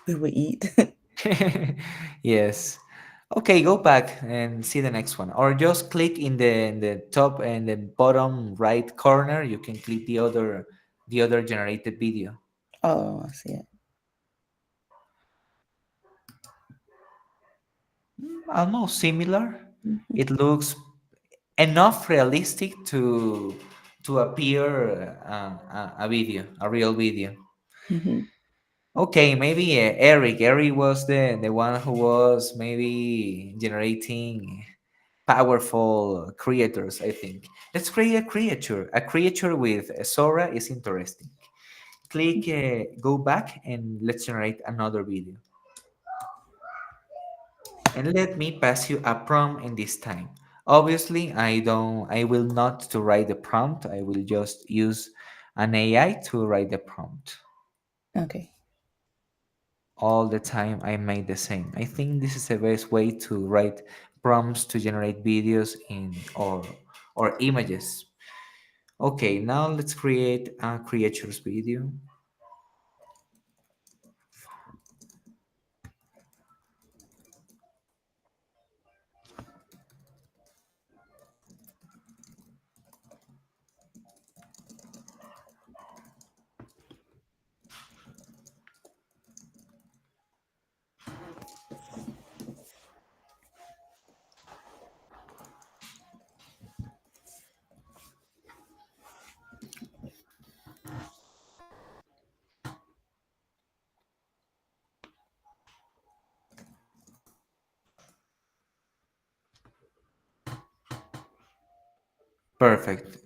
we would eat. Yes. Okay, go back and see the next one, or just click in the top and the bottom right corner. You can click the other generated video. Oh, I see it. Almost similar. Mhm, It looks enough realistic to appear a video, a real video. mhm. Okay, maybe Eric. Eric was the one who was maybe generating powerful creators, I think. Let's create a creature. A creature with Sora is interesting. Click, go back, and let's generate another video. And let me pass you a prompt in this time. Obviously, I will not to write the prompt. I will just use an AI to write the prompt. Okay. All the time I made the same. I think this is the best way to write prompts to generate videos in or images. Okay, now let's create a creatures video. Perfect.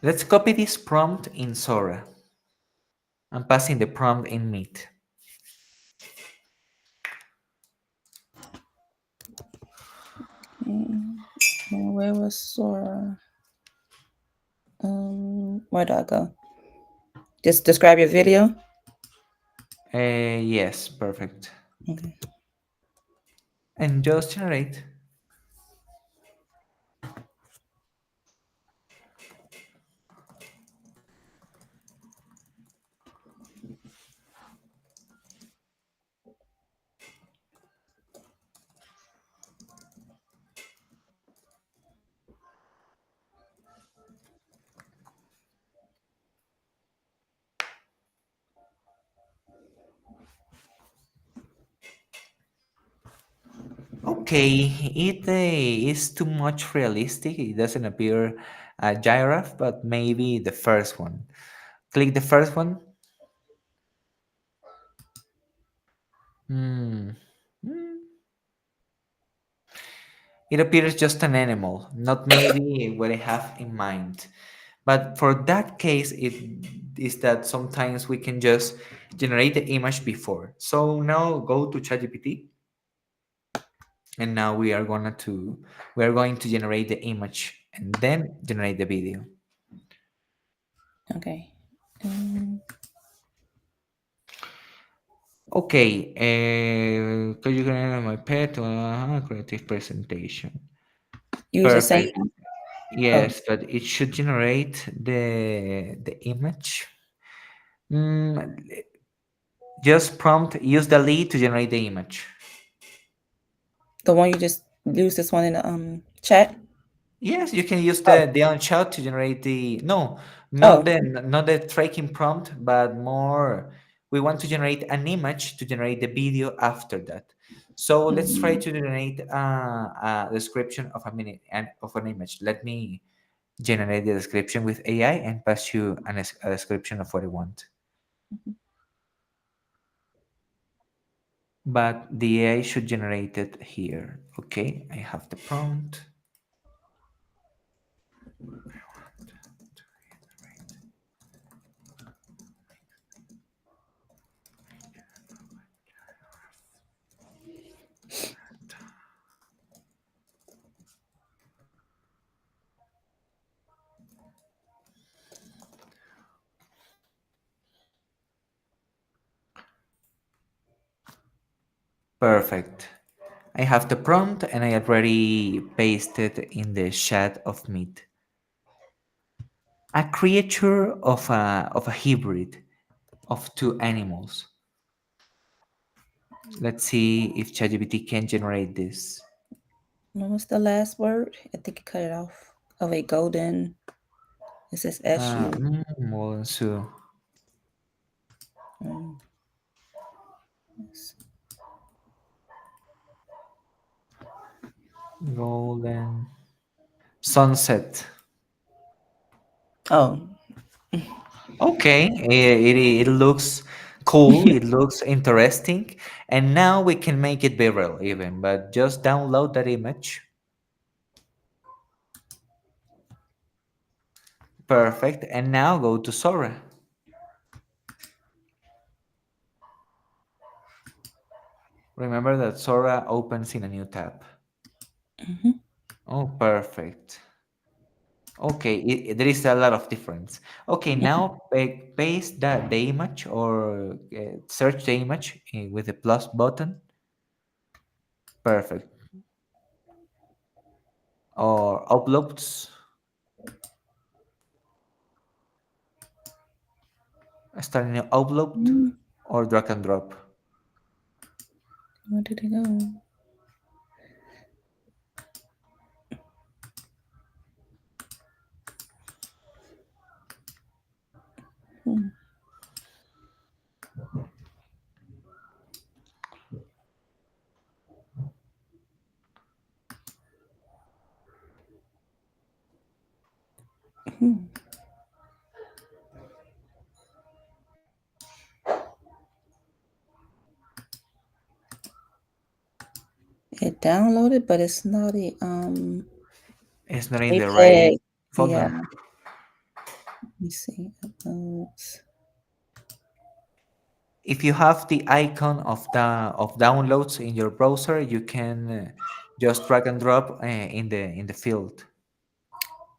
Let's copy this prompt in Sora. I'm passing the prompt in Meet. Mm, and where was Sora? Where do I go? Just describe your video. Yes, perfect. Okay. And just generate. Okay, it is too much realistic. It doesn't appear a giraffe, but maybe the first one. Click the first one. Hmm. Hmm. It appears just an animal, not maybe what I have in mind. But for that case, it is that sometimes we can just generate the image before. So now go to ChatGPT, and now we are going to generate the image and then generate the video. Okay. Um, Okay, could you create my pet creative presentation? Use the same. Perfect. Oh, Yes, but it should generate the image. Mm, just prompt use the lead to generate the image. the one you just use this one in the chat. Yes, you can use Oh, the on shot to generate the no, oh, not the tracking prompt, but more we want to generate an image to generate the video after that. So let's try mm, to generate a description of a minute and of an image. Let me generate the description with AI and pass you a description of what I want. But the AI should generate it here. Okay, I have the prompt. Perfect. I have the prompt and I already pasted in the chat of Meet. A creature of a hybrid of two animals. Let's see if ChatGPT can generate this. what was the last word? I think it cut it off. Oh wait, golden. It says SU. So Mm, yes. golden sunset. Oh, Okay, it looks cool. It looks interesting, and now we can make it viral even. But just download that image. Perfect. And now go to Sora. Remember that Sora opens in a new tab. hmm. Oh, perfect. Okay, there is a lot of difference. Okay, now paste the image or search the image with the plus button. Perfect. Or uploads, start a new upload Mm, or drag and drop. where did it go? Hmm. Hmm. It downloaded, but it's not a It's not in the right JPEG. Yeah, folder. let me see. Uploads. If you have the icon of downloads in your browser, you can just drag and drop in the field.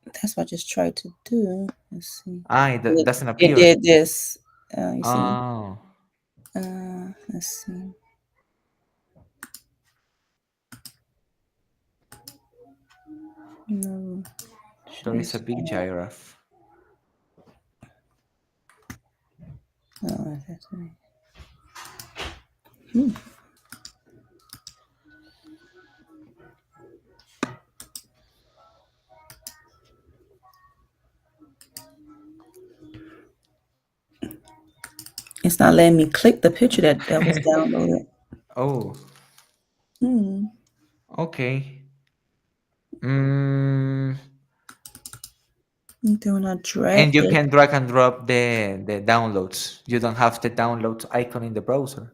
That's what I just tried to do. Let's see. It It, doesn't it appear. did this. You see. Oh, Let's see. No, there is a big transform. giraffe. Oh, that's right. Hmm. It's not letting me click the picture that was downloaded. Oh, Hmm. okay. Mm, Then when I and dragged you it, can drag and drop the downloads. You don't have the downloads icon in the browser.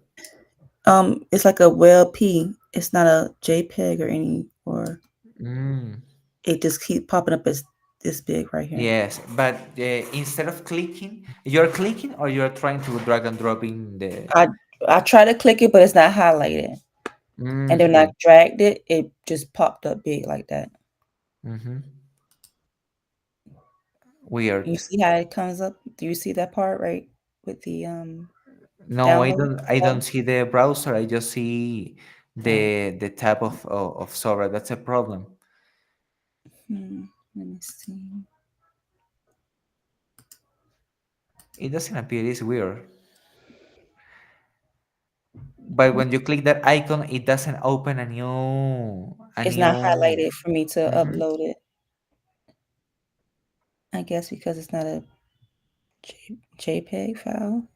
it's like a WebP. It's not a JPEG or any, or Mm, it just keep popping up as this big right here. yes, but instead of clicking, you're clicking or you're trying to drag and drop in the. I I try to click it, but it's not highlighted. And then I Hmm. dragged it, it just popped up big like that. Hmm. You Weird. see how it comes up? Do you see that part right with the No, I Download. don't. I don't see the browser. I just see Oh, the tab of Sora. That's a problem. let me see. It doesn't appear. It's weird. But when you click that icon, it doesn't open a It's not new. highlighted for me to Mhm. upload it. I guess because it's not a JPEG file.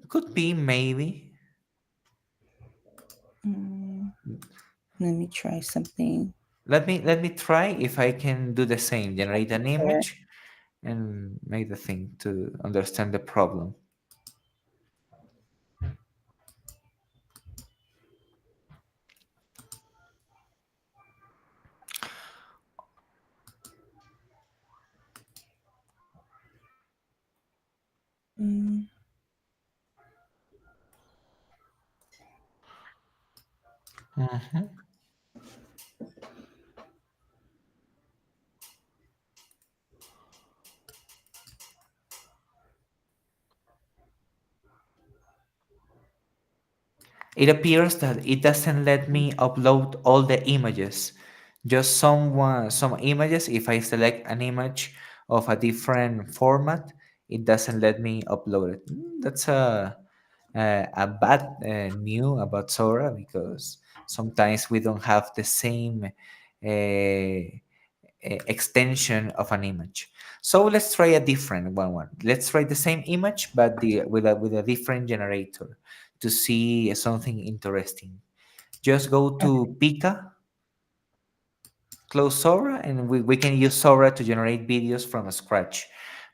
Could be maybe. Mm, let me try something. Let me try if I can do the same. Generate an Sure. image and make the thing to understand the problem. Mm, Mhm. It appears that it doesn't let me upload all the images, just some images. If I select an image of a different format, it doesn't let me upload it. That's a bad new about Sora because sometimes we don't have the same extension of an image. So let's try a different one. Let's try the same image but with a different generator to see something interesting. Just go to Pika, close Sora, and we can use Sora to generate videos from scratch.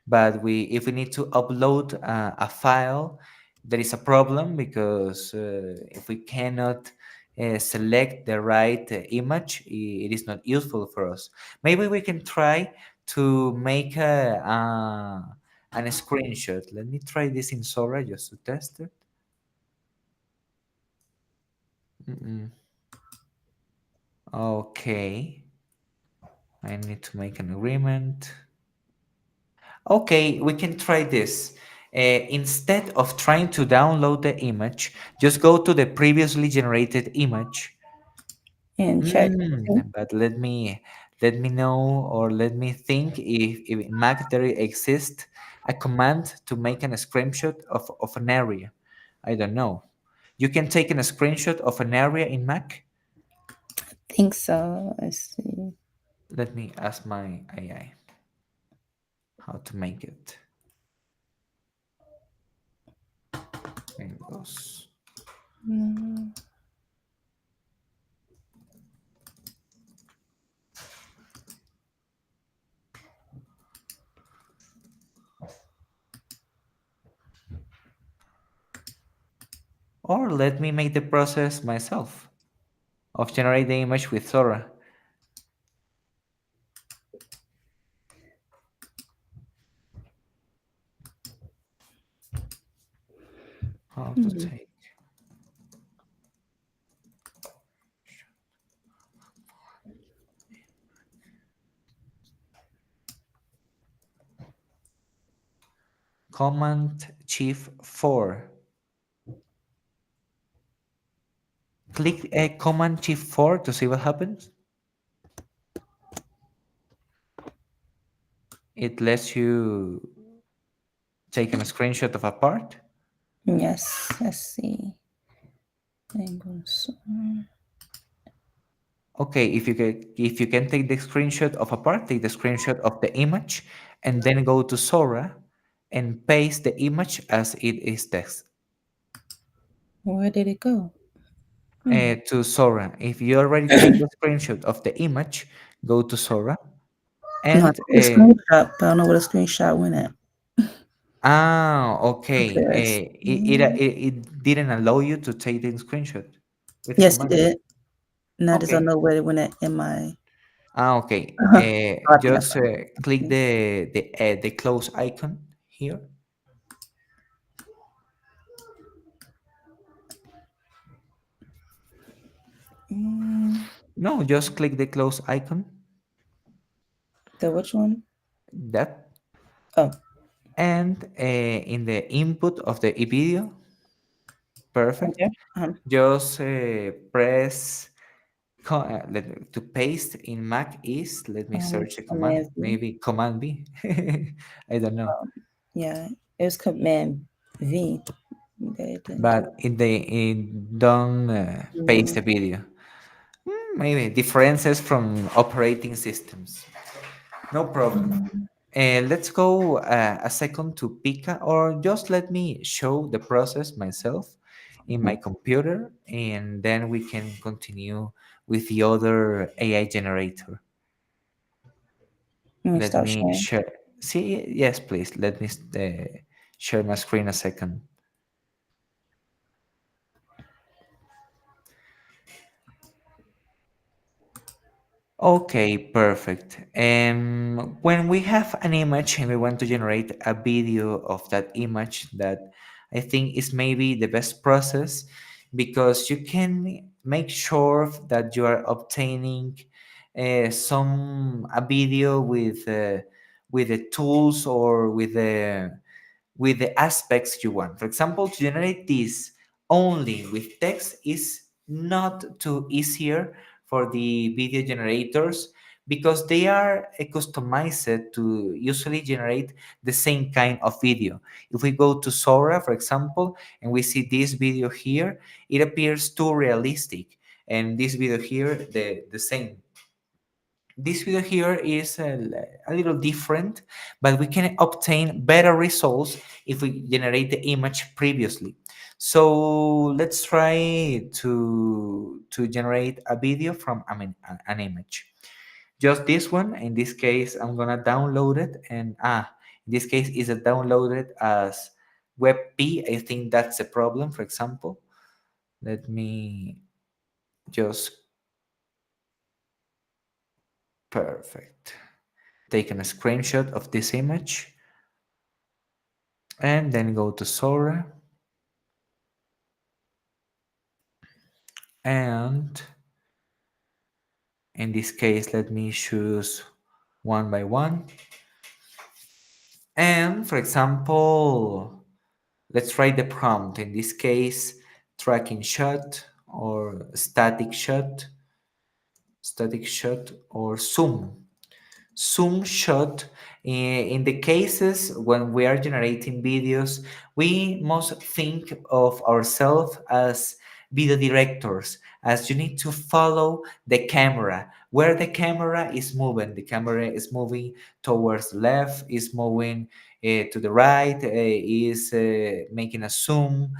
But if we need to upload a file, there is a problem because if we cannot select the right image, it is not useful for us. Maybe we can try to make a screenshot. Let me try this in Sora just to test it. Mm-mm. Okay, I need to make an agreement. Okay, we can try this. Instead of trying to download the image, just go to the previously generated image. and check. But let me know or let me think if in Mac there exists a command to make a screenshot of an area. I don't know. You can take a screenshot of an area in Mac. Think so. Let's see. Let me ask my AI how to make it. Windows. Mm, Or let me make the process myself of generate the image with Sora. How to hmm. take Command Shift 4. Click Command Shift 4 to see what happens. It lets you take a screenshot of a part. Yes. Let's see. Angles. Okay, if you can take the screenshot of a part, take the screenshot of the image, and then go to Sora and paste the image as it is text. Where did it go? Hmm. To Sora. If you already take the screenshot of the image, go to Sora No, I and took the screenshot, but I don't know where the screenshot went at. okay. Okay, let's see. It didn't allow you to take the screenshot with a Yes, it command. did. And I just don't Okay. know where it went at in my. Okay. I think I Just found click it. the close icon here. Mm, No, just click the close icon. the which one? That Oh, and in the input of the video. Right Perfect. there. Just press to paste in Mac is, let me search a command, Command V. maybe Command B. I don't know. Yeah, it was Command V. Okay, it didn't do. But it don't paste Mhm. the video. Maybe differences from operating systems. No problem. Mhm. Let's go a second to Pika, or just let me show the process myself in my computer, and then we can continue with the other AI generator. Let me Let stop me sharing. share. See, yes, please. Let me share my screen a second. Okay, perfect. When we have an image and we want to generate a video of that image, that I think is maybe the best process, because you can make sure that you are obtaining some a video with the tools or with the aspects you want. For example, to generate this only with text is not too easier for the video generators, because they are customized to usually generate the same kind of video. If we go to Sora, for example, and we see this video here, it appears too realistic. And this video here, the same. This video here is a little different, but we can obtain better results if we generate the image previously. So let's try to generate a video from, I mean, an image. Just this one. In this case, I'm gonna download it, and in this case, is it downloaded as WebP? I think that's a problem. For example, let me just perfect. Taking a screenshot of this image and then go to Sora, and in this case let me choose one by one, and for example let's write the prompt, in this case tracking shot or static shot or zoom shot. In the cases when we are generating videos, we must think of ourselves as video directors, as you need to follow the camera. Where the camera is moving, the camera is moving towards the left, is moving to the right, is making a zoom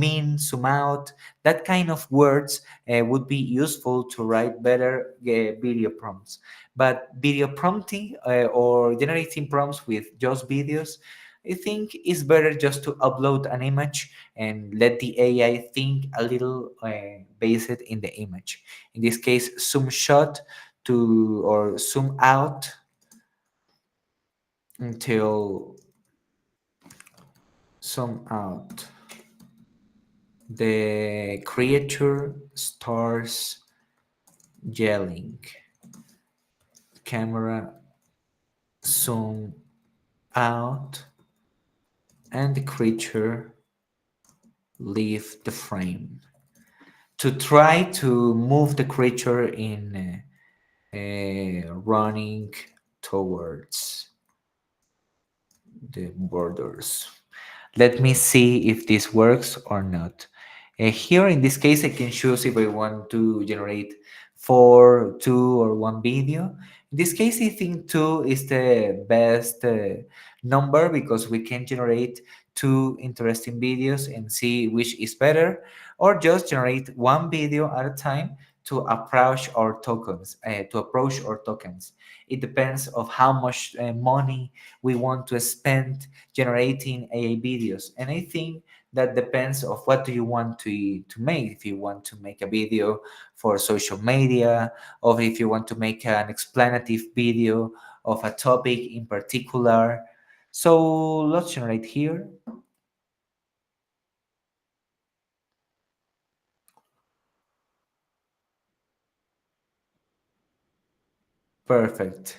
in, zoom out. That kind of words would be useful to write better video prompts. But video prompting or generating prompts with just videos, I think it's better just to upload an image and let the AI think a little based in the image. In this case, zoom shot to or zoom out until zoom out. The creature starts yelling. Camera zoom out and the creature leave the frame. To try to move the creature in running towards the borders. Let me see if this works or not. Here in this case, I can choose if I want to generate four, two, or one video. In this case, I think two is the best number, because we can generate two interesting videos and see which is better, or just generate one video at a time to approach our tokens. It depends of how much money we want to spend generating AI videos. And I think that depends of what do you want to make. If you want to make a video for social media, or if you want to make an explanative video of a topic in particular. So let's generate here. Perfect.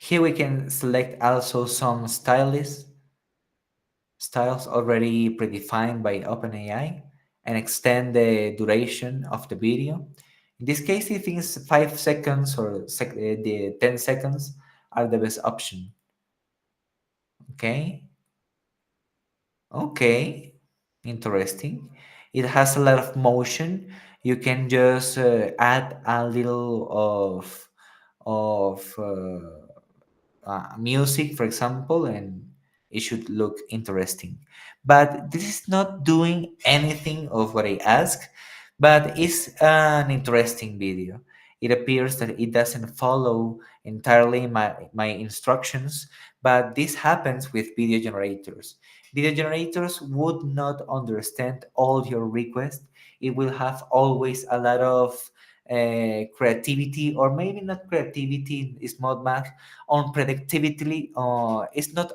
Here we can select also some styles already predefined by OpenAI and extend the duration of the video. In this case, I think it's 5 seconds or the 10 seconds are the best option. Okay, okay, interesting. It has a lot of motion. You can just add a little of music, for example, and it should look interesting. But this is not doing anything of what I ask, but it's an interesting video. It appears that it doesn't follow entirely my instructions, but this happens with video generators. Video generators would not understand all your requests. It will have always a lot of creativity, or maybe not creativity is not math, unpredictability. It's not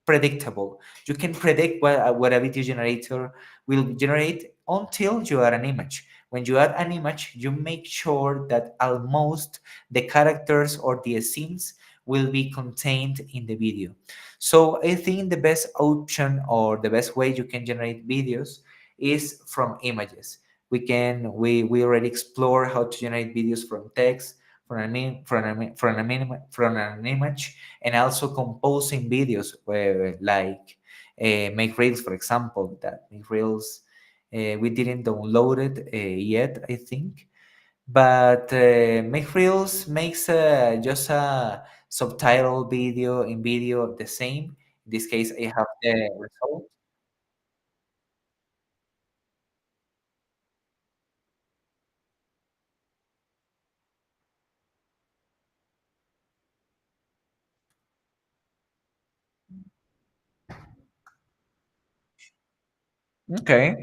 predictable. You can predict what a video generator will generate until you add an image. When you add an image, you make sure that almost the characters or the scenes will be contained in the video. So I think the best option or the best way you can generate videos is from images. We already explore how to generate videos from text, from an image, and also composing videos where like make reels, for example. That make reels, we didn't download it yet, I think, but make reels makes just a subtitle video in video the same. In this case, I have the result. Okay.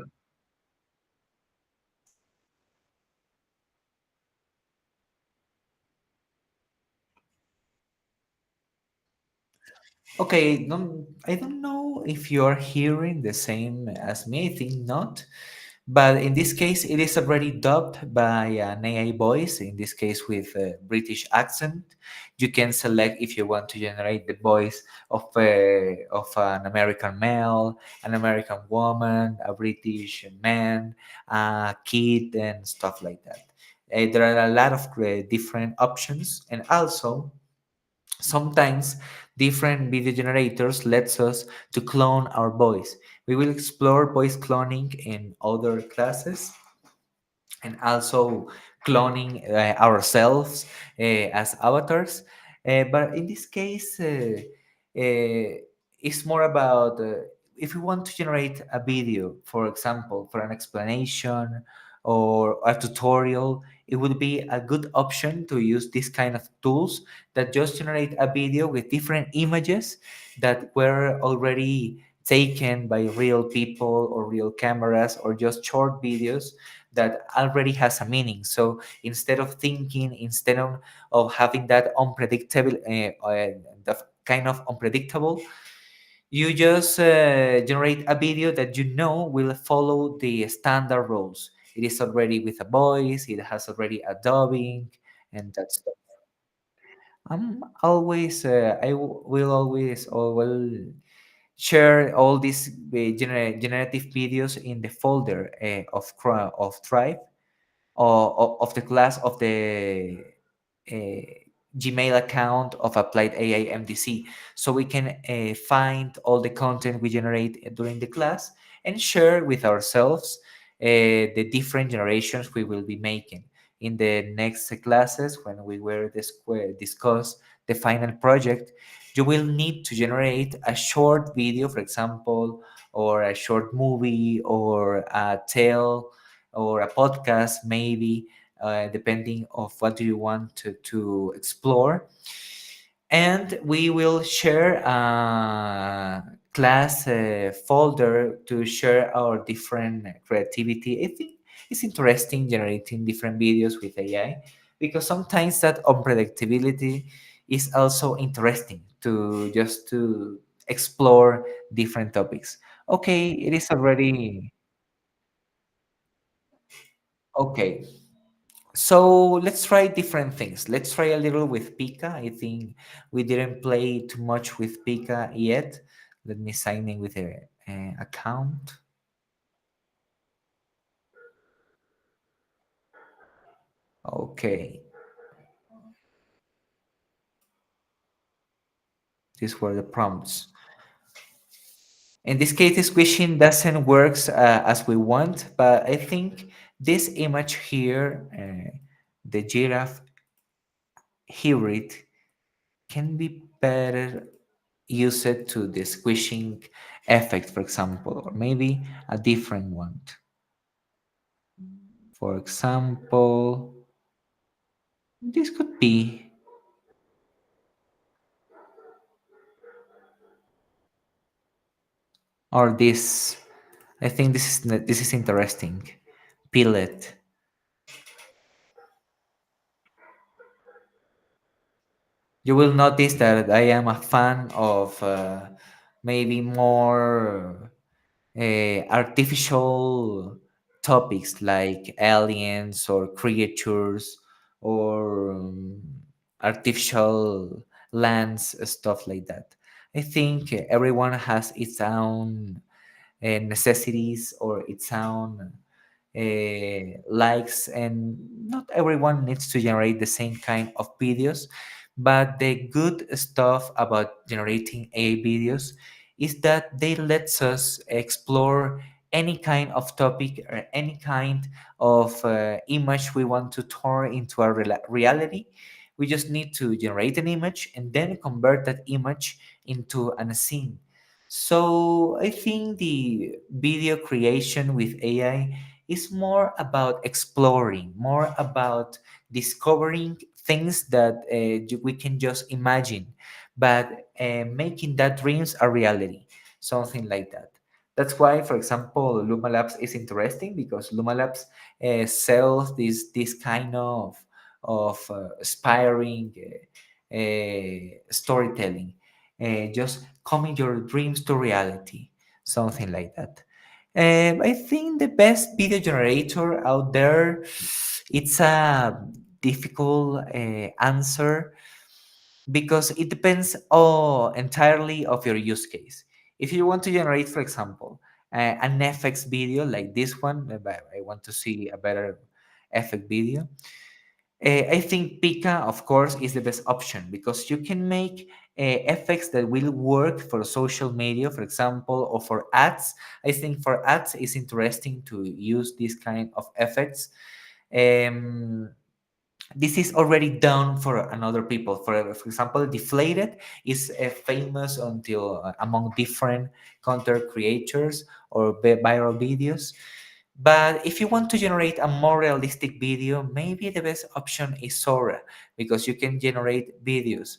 Okay, I don't know if you're hearing the same as me. I think not. But in this case, it is already dubbed by an AI voice, in this case with a British accent. You can select if you want to generate the voice of an American male, an American woman, a British man, a kid, and stuff like that. There are a lot of different options, and also sometimes different video generators lets us to clone our voice. We will explore voice cloning in other classes, and also cloning ourselves as avatars. But in this case, it's more about if you want to generate a video, for example, for an explanation or a tutorial, it would be a good option to use this kind of tools that just generate a video with different images that were already taken by real people or real cameras, or just short videos that already has a meaning. So instead of having that unpredictable, the kind of unpredictable, you just generate a video that you know will follow the standard rules. It is already with a voice, it has already a dubbing, and that's stuff. I'm always, will always, or will share all these generative videos in the folder of Drive, of the class of the uh, Gmail account of Applied AI MDC, so we can find all the content we generate during the class and share with ourselves the different generations we will be making in the next classes. When we will discuss the final project, you will need to generate a short video, for example, or a short movie, or a tale, or a podcast, maybe, depending of what do you want to explore. And we will share a class folder to share our different creativity. I think it's interesting generating different videos with AI, because sometimes that unpredictability is also interesting to just to explore different topics. Okay, it is already okay. So let's try different things. Let's try a little with Pika. I think we didn't play too much with Pika yet. Let me sign in with a account. Okay, these were the prompts. In this case, the squishing doesn't work as we want, but I think this image here, the giraffe hybrid, can be better used to the squishing effect, for example, or maybe a different one. For example, this could be, or this. I think this is interesting. Pillet. You will notice that I am a fan of maybe more artificial topics like aliens or creatures or artificial lands, stuff like that. I think everyone has its own necessities or its own likes, and not everyone needs to generate the same kind of videos. But the good stuff about generating AI videos is that they lets us explore any kind of topic or any kind of image we want to turn into a reality. We just need to generate an image and then convert that image into an scene. So I think the video creation with AI is more about exploring, more about discovering things that we can just imagine, but making that dreams a reality, something like that. That's why, for example, Luma Labs is interesting because Luma Labs sells this kind of aspiring storytelling, just coming your dreams to reality, something like that. I think the best video generator out there, it's a difficult answer because it depends entirely of your use case. If you want to generate, for example, an FX video like this one, I want to see a better effect video. I think Pika, of course, is the best option because you can make effects that will work for social media, for example, or for ads. I think for ads, it's interesting to use this kind of effects. Um, this is already done for another people. For example, deflated is famous until among different content creators or viral videos. But if you want to generate a more realistic video, maybe the best option is Sora because you can generate videos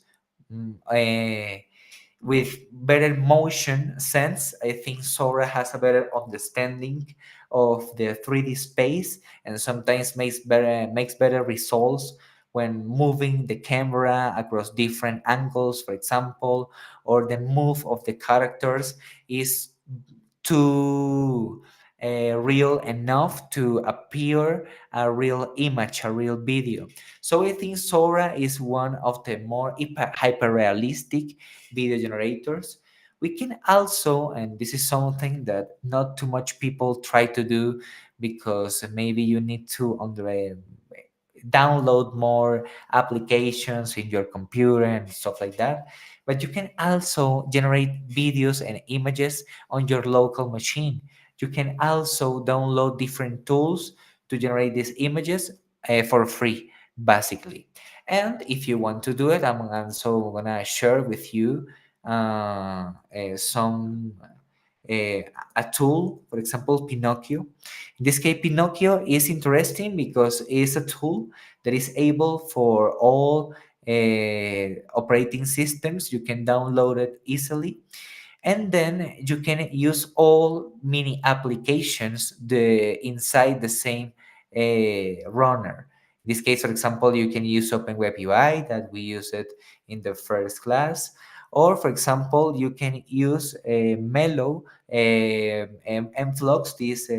with better motion sense. I think Sora has a better understanding of the 3D space and sometimes makes better results when moving the camera across different angles, for example, or the move of the characters is too real enough to appear a real image, a real video. So I think Sora is one of the more hyper realistic video generators. We can also, and this is something that not too much people try to do because maybe you need to download more applications in your computer and stuff like that. But you can also generate videos and images on your local machine. You can also download different tools to generate these images for free, basically. And if you want to do it, I'm also gonna share with you some a tool, for example, Pinocchio. In this case, Pinocchio is interesting because it's a tool that is able for all operating systems. You can download it easily, and then you can use all mini applications inside the same runner. In this case, for example, you can use OpenWebUI that we use it in the first class, or for example, you can use Melo and Flux, this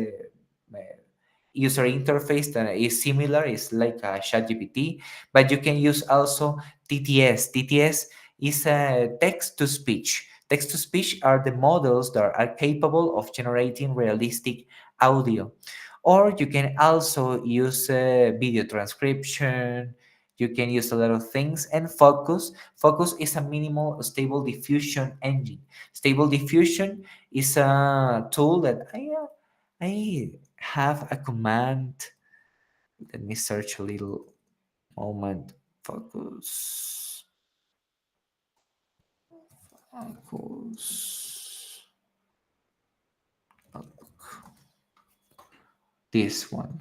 user interface that is similar. It's like a ChatGPT, but you can use also TTS. TTS is a text to speech. Text to speech are the models that are capable of generating realistic audio. Or you can also use video transcription. You can use a lot of things. And Focus. Focus is a minimal stable diffusion engine. Stable diffusion is a tool that I have a command. Let me search a little moment. Focus. Focus. This one.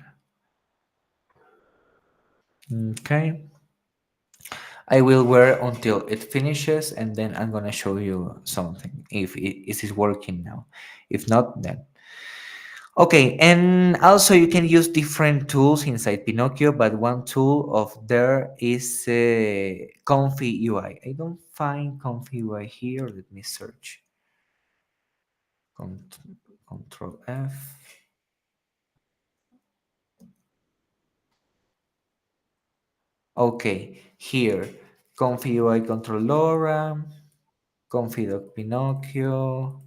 Okay. I will wear until it finishes, and then I'm gonna show you something if it is working now. If not, then okay. And also you can use different tools inside Pinocchio, but one tool of there is Comfy UI. I don't find Comfy UI here. Let me search. Cont- Control F. Okay, here Comfy UI Controllora, Config Pinocchio.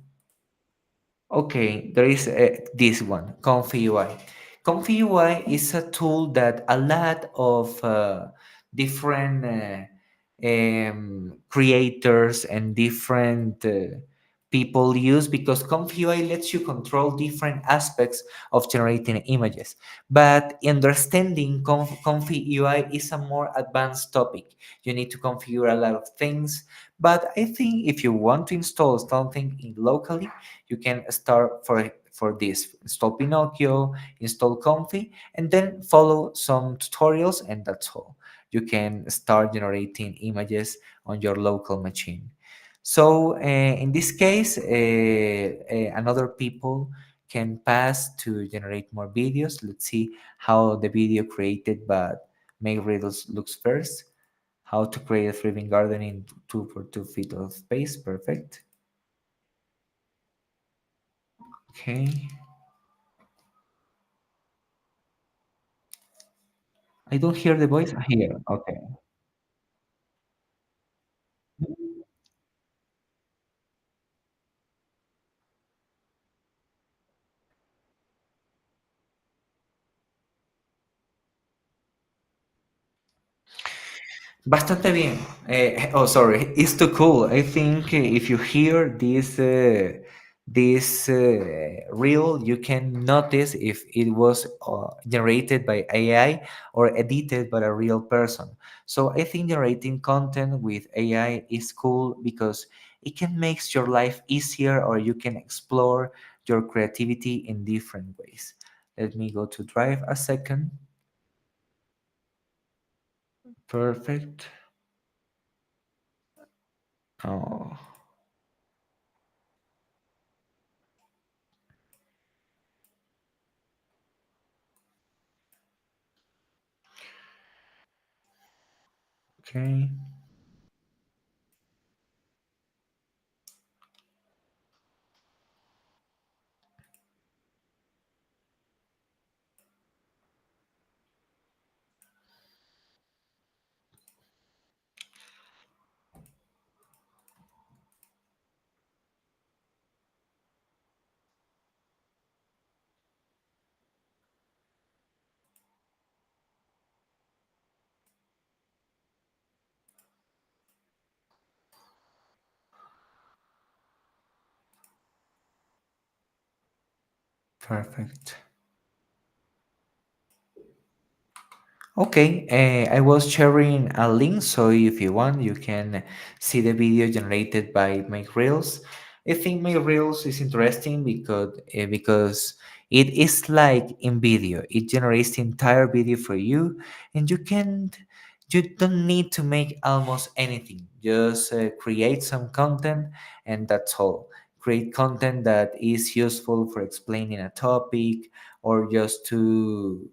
Okay, there is this one, Comfy UI. Comfy UI is a tool that a lot of different creators and different people use because Comfy UI lets you control different aspects of generating images. But understanding Comfy UI is a more advanced topic. You need to configure a lot of things. But I think if you want to install something locally, you can start for this. Install Pinocchio, install Comfy, and then follow some tutorials, and that's all. You can start generating images on your local machine. So in this case, another people can pass to generate more videos. Let's see how the video created but make riddles looks first. How to create a thriving garden in 2 for 2 feet of space. Perfect. Okay. I don't hear the voice here. Okay. Bastante bien. Oh, sorry. It's too cool. I think if you hear this reel, you can notice if it was generated by AI or edited by a real person. So I think generating content with AI is cool because it can make your life easier, or you can explore your creativity in different ways. Let me go to Drive a second. Perfect. Oh, okay. Perfect. Okay, I was sharing a link, so if you want, you can see the video generated by Make Reels. I think Make Reels is interesting because it is like in video. It generates the entire video for you, and you don't need to make almost anything. Just create some content, and that's all. Create content that is useful for explaining a topic or just to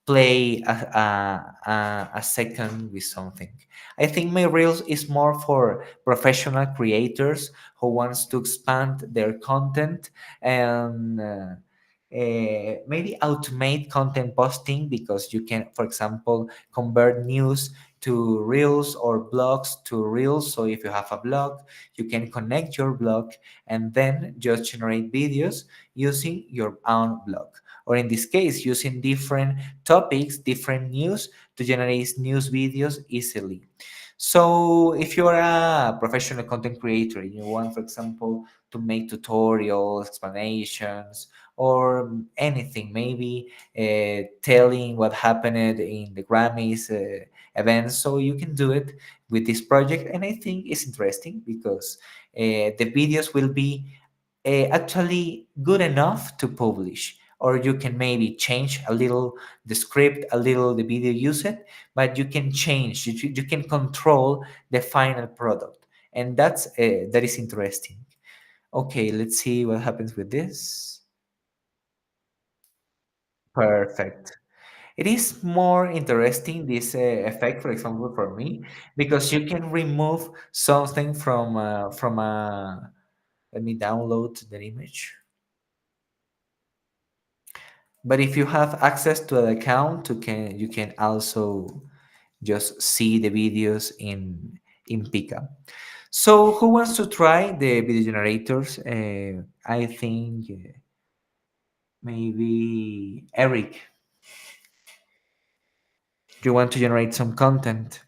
play a second with something. I think my reels is more for professional creators who wants to expand their content and maybe automate content posting because you can, for example, convert news to reels or blogs to reels. So if you have a blog, you can connect your blog and then just generate videos using your own blog. Or in this case, using different topics, different news to generate news videos easily. So if you're a professional content creator, you want, for example, to make tutorials, explanations, or anything, maybe telling what happened in the Grammys events, so you can do it with this project. And I think it's interesting because the videos will be actually good enough to publish, or you can maybe change a little the script, a little the video use it, but you can change, you can control the final product, and that is interesting. Okay, let's see what happens with this. Perfect. It is more interesting, this effect, for example, for me, because you can remove something from a. Let me download the image. But if you have access to an account, you can also just see the videos in Pika. So who wants to try the video generators? I think maybe Eric. You want to generate some content?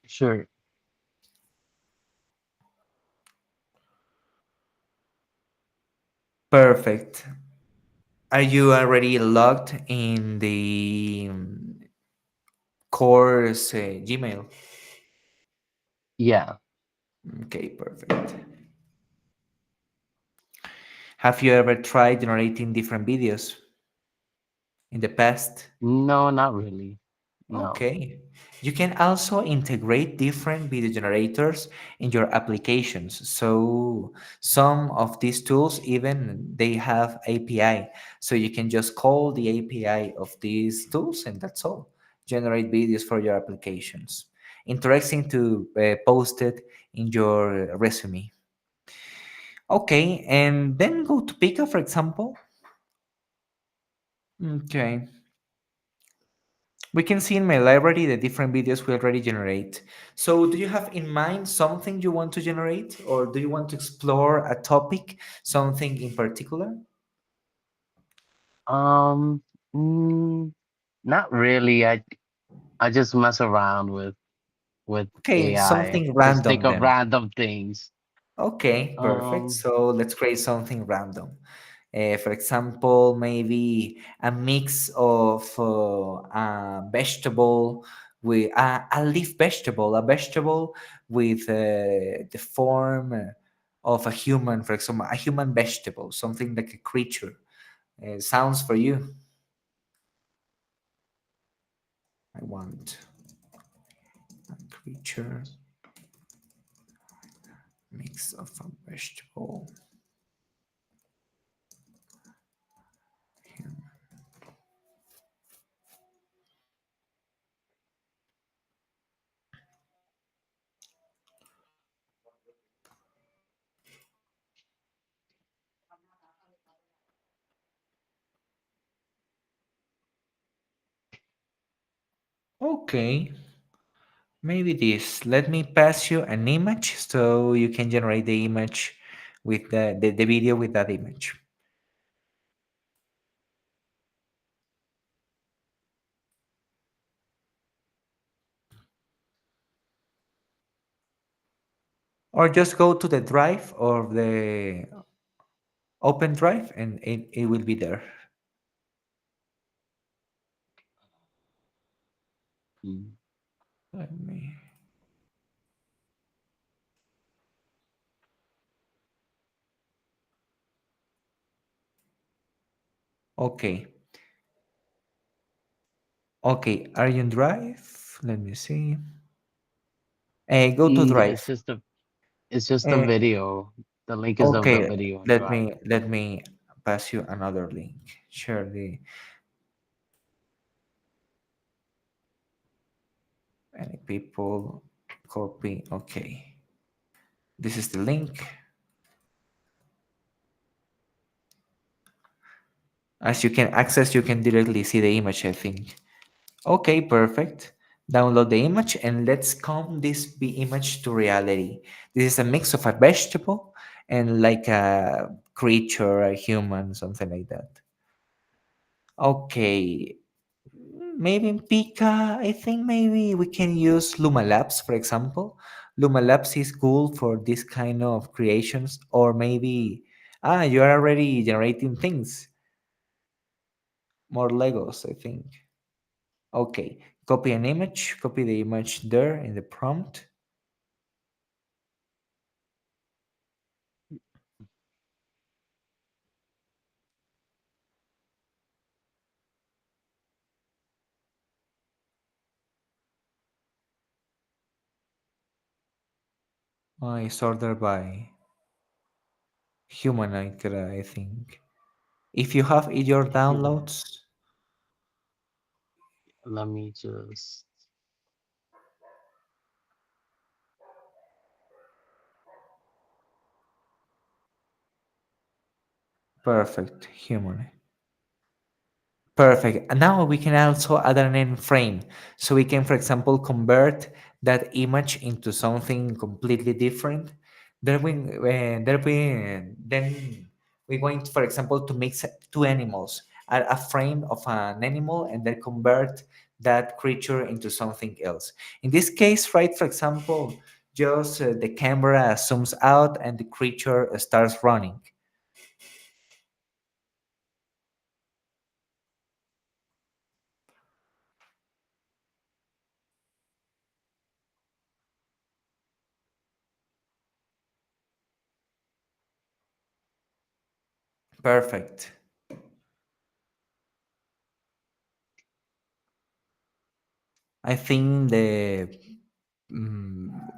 Sure. Perfect. Are you already logged in the course Gmail? Yeah. Okay, perfect. Have you ever tried generating different videos in the past? No, not really. No. Okay. You can also integrate different video generators in your applications. So some of these tools even they have API. So you can just call the API of these tools and that's all. Generate videos for your applications. Interesting to post it in your resume. Okay, and then go to Pika, for example. Okay. We can see in my library the different videos we already generate. So do you have in mind something you want to generate, or do you want to explore a topic, something in particular? Um, mm, Not really. I just mess around with Okay, AI. something Just think random of then. random things. Okay, perfect. Um, So let's create something random. For example, maybe a mix of a vegetable with a leaf vegetable, a vegetable with the form of a human, for example, a human vegetable, something like a creature. Sounds for you. I want a creature mix of a vegetable. Okay, maybe this. Let me pass you an image so you can generate the image with the video with that image. Or just go to the drive or the open drive and it will be there. mm, Let me. Okay. Okay. Are you in drive? Let me see. Go to mm, drive. it's just a Uh, video. The link is of the okay. video on Let Drive. me let me pass you another link. Share the any people copy. Okay. This is the link. As you can access, you can directly see the image, I think. Okay, perfect. Download the image and let's come this image to reality. This is a mix of a vegetable and like a creature, a human, something like that. Okay, maybe in Pika, I think maybe we can use Luma Labs, for example. Luma Labs is cool for this kind of creations, or maybe, you are already generating things, more Legos, I think. Okay, copy an image, copy the image there in the prompt. I sorted by human, I think. If you have in your Human. downloads, Let me just. perfect, human. Perfect. And now we can also add an end frame. So we can, for example, convert that image into something completely different. Then we're going to, for example, to mix two animals, a frame of an animal, and then convert that creature into something else. In this case, right, for example, just the camera zooms out and the creature starts running. Perfect. I think the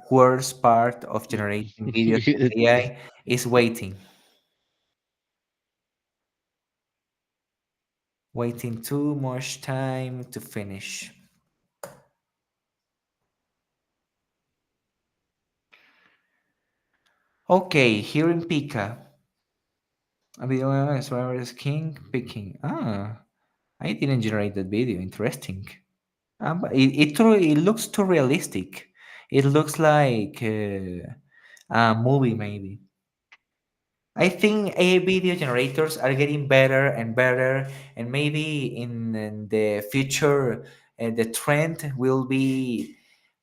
worst part of generating videos with AI is waiting too much time to finish. Okay, here in Pika, a video is where is king picking. I didn't generate that video. Interesting. But it looks too realistic. It looks like a movie, maybe. I think AI video generators are getting better and better, and maybe in the future, the trend will be.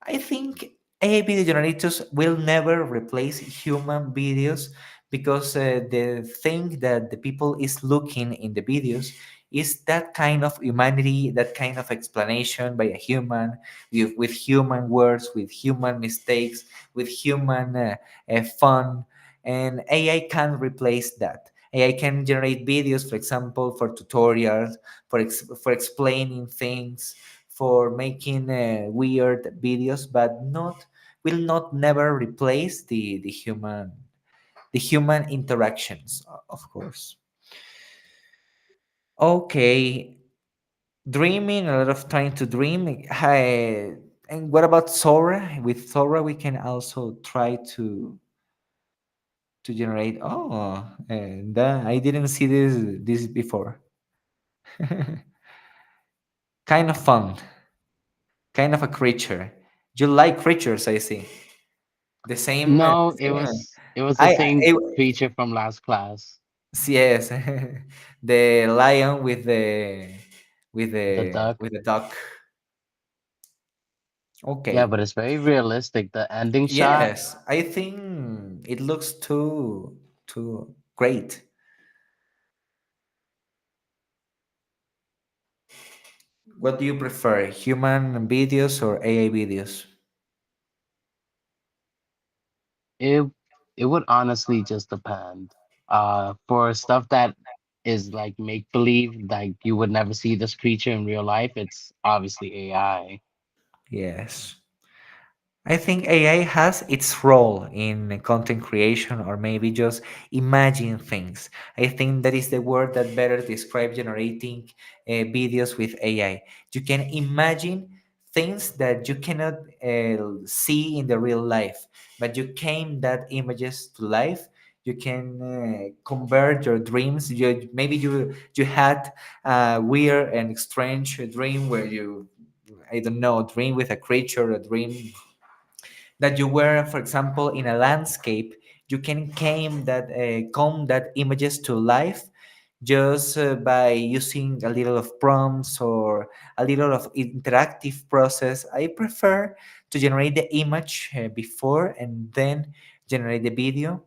I think AI video generators will never replace human videos because the thing that the people is looking in the videos is that kind of humanity, that kind of explanation by a human, with human words, with human mistakes, with human fun, and AI can replace that. AI can generate videos, for example, for tutorials, for explaining things, for making weird videos, but not will not never replace the human interactions, of course. Okay, dreaming, a lot of time to dream. Hi, and what about Sora? With Sora, we can also try to generate. Oh, and I didn't see this before. Kind of fun, kind of a creature. You like creatures, I see. The same. No, Same. it was the I, same I creature from last class. yes, the lion The duck. with the duck. Yeah, Okay. but it's very realistic. The ending shot, Yes, I think it looks too great. What do you prefer, human videos or AI videos? it it would honestly just depend. For stuff that is like make believe, like you would never see this creature in real life, it's obviously AI. Yes. I think AI has its role in content creation or maybe just imagine things. I think that is the word that better describes generating videos with AI. You can imagine things that you cannot see in the real life, but you came that images to life You can convert your dreams. Maybe you had a weird and strange dream where you, I don't know, dream with a creature, a dream that you were, for example, in a landscape. You can come that images to life just by using a little of prompts or a little of interactive process. I prefer to generate the image before and then generate the video,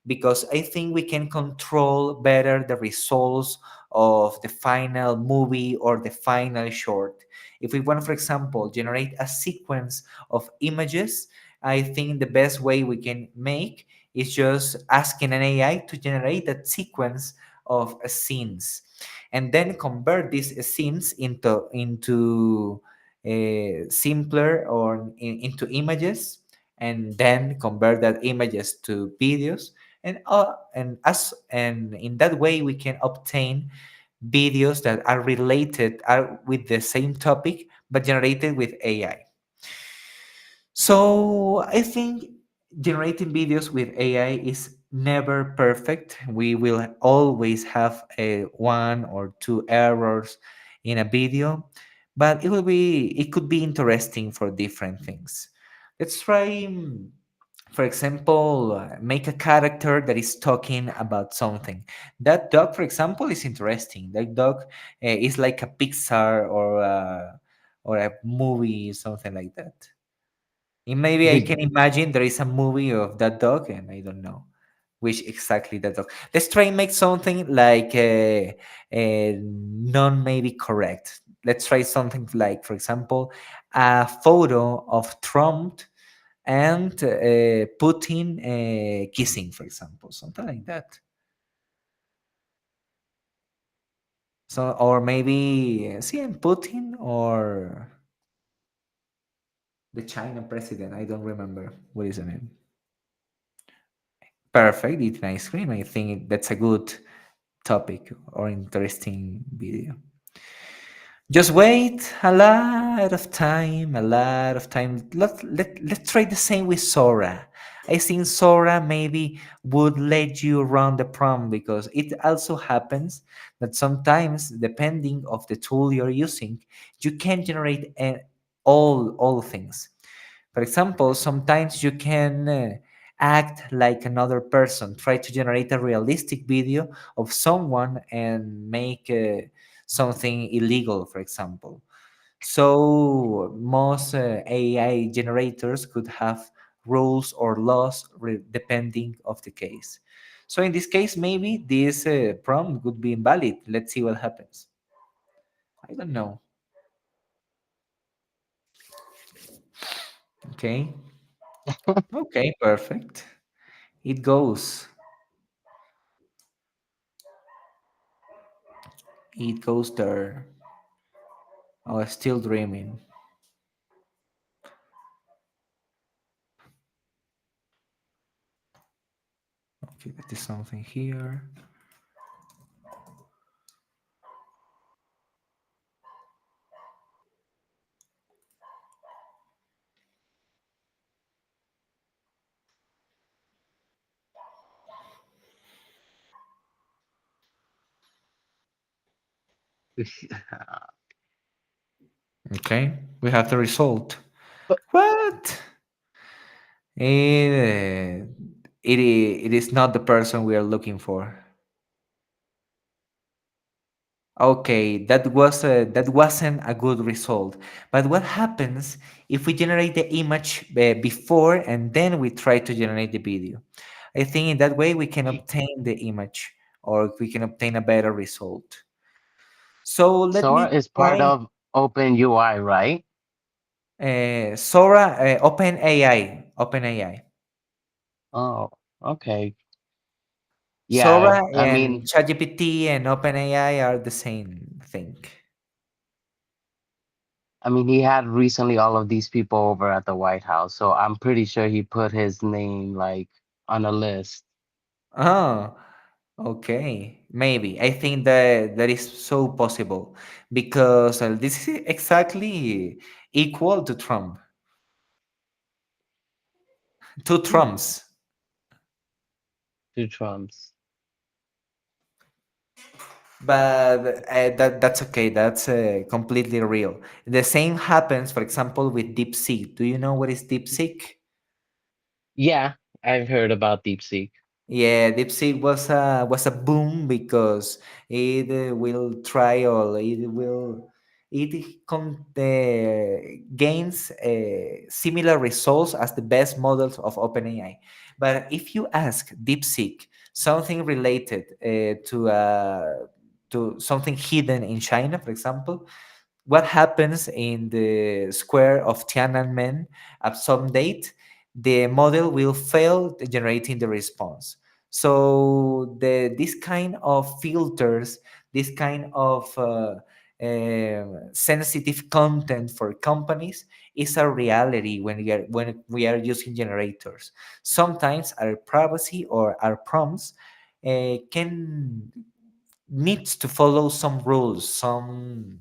because I think we can control better the results of the final movie or the final short. If we want, for example, generate a sequence of images, I think the best way we can make is just asking an AI to generate that sequence of scenes, and then convert these scenes into simpler or into images, and then convert that images to videos, and in that way we can obtain videos that are related, are with the same topic but generated with AI. So I think generating videos with AI is never perfect. We will always have a one or two errors in a video, but it could be interesting for different things. Let's try, for example, make a character that is talking about something. That dog, for example, is interesting. That dog is like a Pixar or a movie, something like that. And maybe I Did can imagine there is a movie of that dog, and I don't know which exactly that dog. Let's try and make something like non maybe correct. Let's try something like, for example, a photo of Trump and Putin kissing, for example, something like that. So, or maybe see, and Putin or the China president. I don't remember what is the name. Perfect. Eating ice cream. I think that's a good topic or interesting video. Just wait a lot of time, a lot of time. Let's try the same with Sora. I think Sora maybe would let you run the prompt, because it also happens that sometimes, depending of the tool you're using, you can generate all things. For example, sometimes you can act like another person, try to generate a realistic video of someone and make something illegal, for example. So most AI generators could have rules or laws depending of the case. So in this case, maybe this prompt would be invalid. Let's see what happens. I don't know. Okay. Okay, perfect. It goes. It goes there. Oh, still dreaming. Okay, that is something here. Okay, we have the result. What? It, it is not the person we are looking for. Okay, that wasn't a good result. But what happens if we generate the image before and then we try to generate the video? I think in that way we can obtain the image, or we can obtain a better result. So let me Sora is part try of Open UI, right? Sora, OpenAI. Oh, okay. Yeah, Sora I and mean, ChatGPT and OpenAI are the same thing. he had recently all of these people over at the White House, so I'm pretty sure he put his name like on a list. Oh, okay. Maybe. I think that that is so possible, because this is exactly equal to Trump, two Hmm. Trumps. Two Trumps. But that's okay. That's completely real. The same happens, for example, with DeepSeek. Do you know what is DeepSeek? Yeah, I've heard about DeepSeek. Yeah, DeepSeek was a boom because it will try or gains similar results as the best models of OpenAI. But if you ask DeepSeek something related to something hidden in China, for example, what happens in the square of Tiananmen at some date, the model will fail generating the response. So this kind of filters, this kind of sensitive content for companies is a reality when we are using generators. Sometimes our privacy or our prompts can needs to follow some rules, some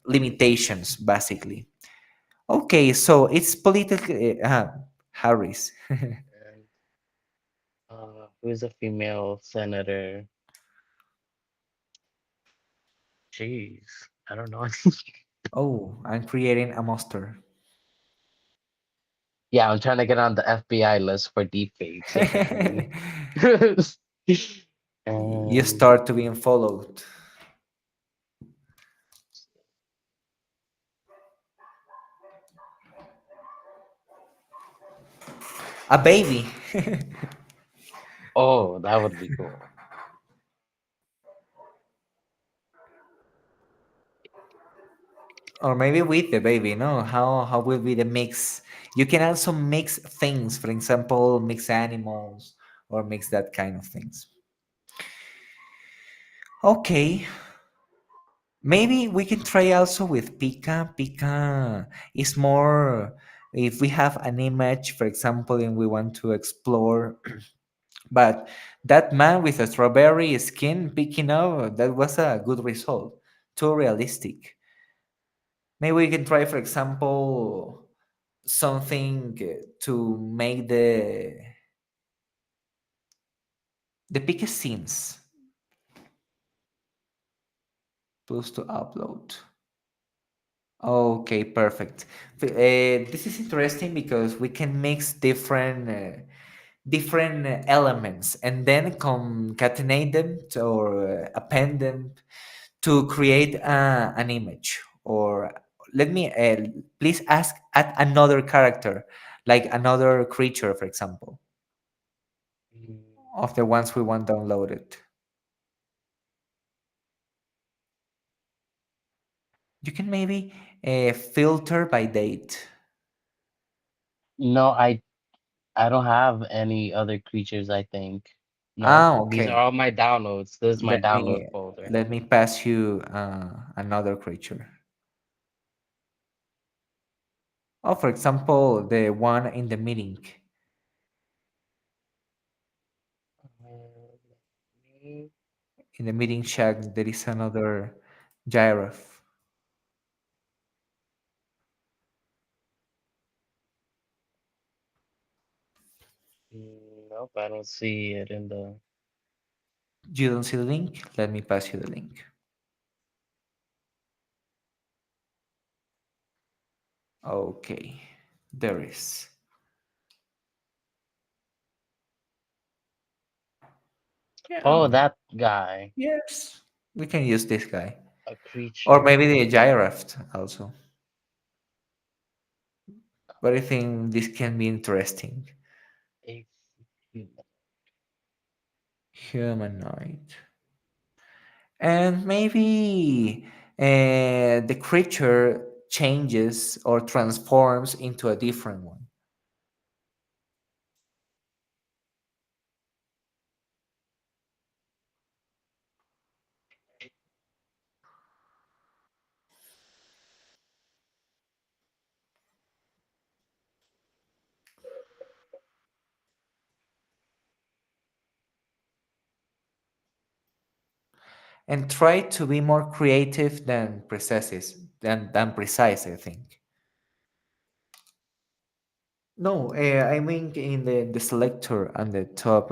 limitations, basically. Okay, so it's politically Harris. And who's a female senator? Jeez, I don't know. Oh, I'm creating a monster. Yeah, I'm trying to get on the FBI list for deepfakes apparently. You And start to being followed. A baby. oh, that would be cool. Or maybe with the baby, no? How will be the mix? You can also mix things, for example, mix animals or mix that kind of things. Okay, maybe we can try also with Pika. Pika is more if we have an image, for example, and we want to explore. But that man with a strawberry skin picking up, that was a good result. Too realistic. Maybe we can try, for example, something to make the Pika scenes close to upload. Okay, perfect. This is interesting because we can mix different elements and then concatenate them or append them to create an image. Or let me please add another character, like another creature, for example, Mm, of the ones we want downloaded. You can maybe filter by date. No, I don't have any other creatures, I think. No, Ah, these are okay. all my downloads. This is my Let download me folder. let me pass you another creature. Oh, for example, the one in the meeting. Mm, In the meeting chat, there is another giraffe. Nope, I don't see it in the. You don't see the link? Let me pass you the link. Okay, there is. Yeah, Oh, that guy, yes. We can use this guy. a Or creature. maybe the giraffe also. But I think this can be interesting. A human. Humanoid. And maybe the creature changes or transforms into a different one. And try to be more creative than precise, I think. No, I mean in the selector on the top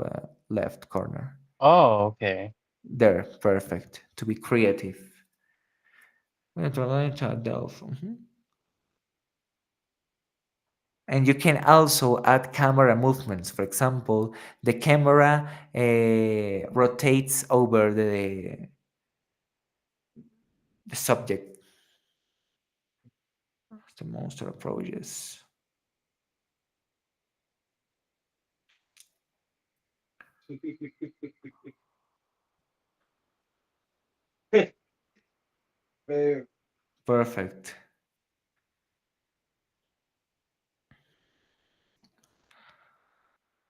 left corner. Oh, okay. There, perfect. To be creative. Delve. And you can also add camera movements. For example, the camera rotates over the subject. The monster approaches. Perfect.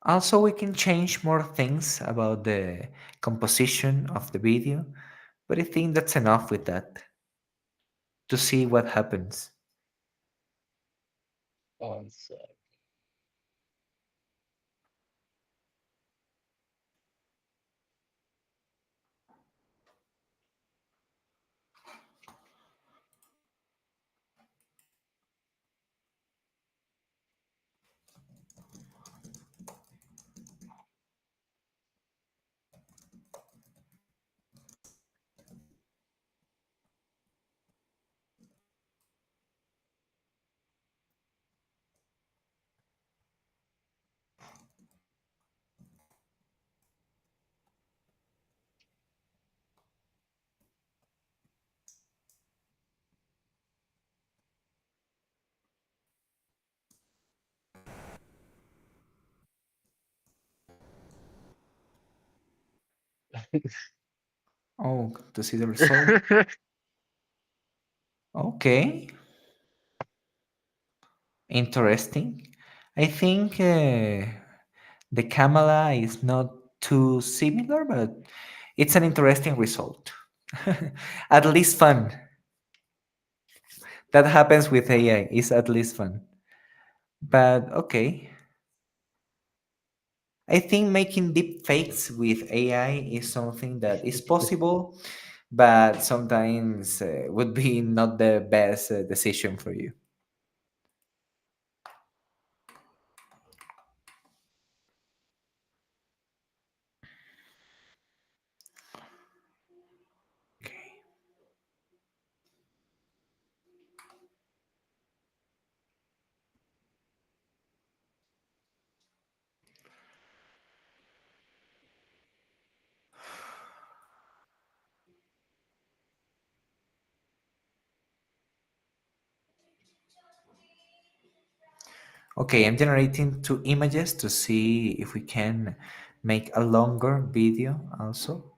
Also, we can change more things about the composition of the video, but I think that's enough with that to see what happens. One sec. Oh, to see the result. Okay, interesting. I think the camera is not too similar, but it's an interesting result. At least fun. That happens with AI. It's at least fun. But okay. I think making deep fakes with AI is something that is possible, but sometimes would be not the best decision for you. Okay. Okay, I'm generating two images to see if we can make a longer video also.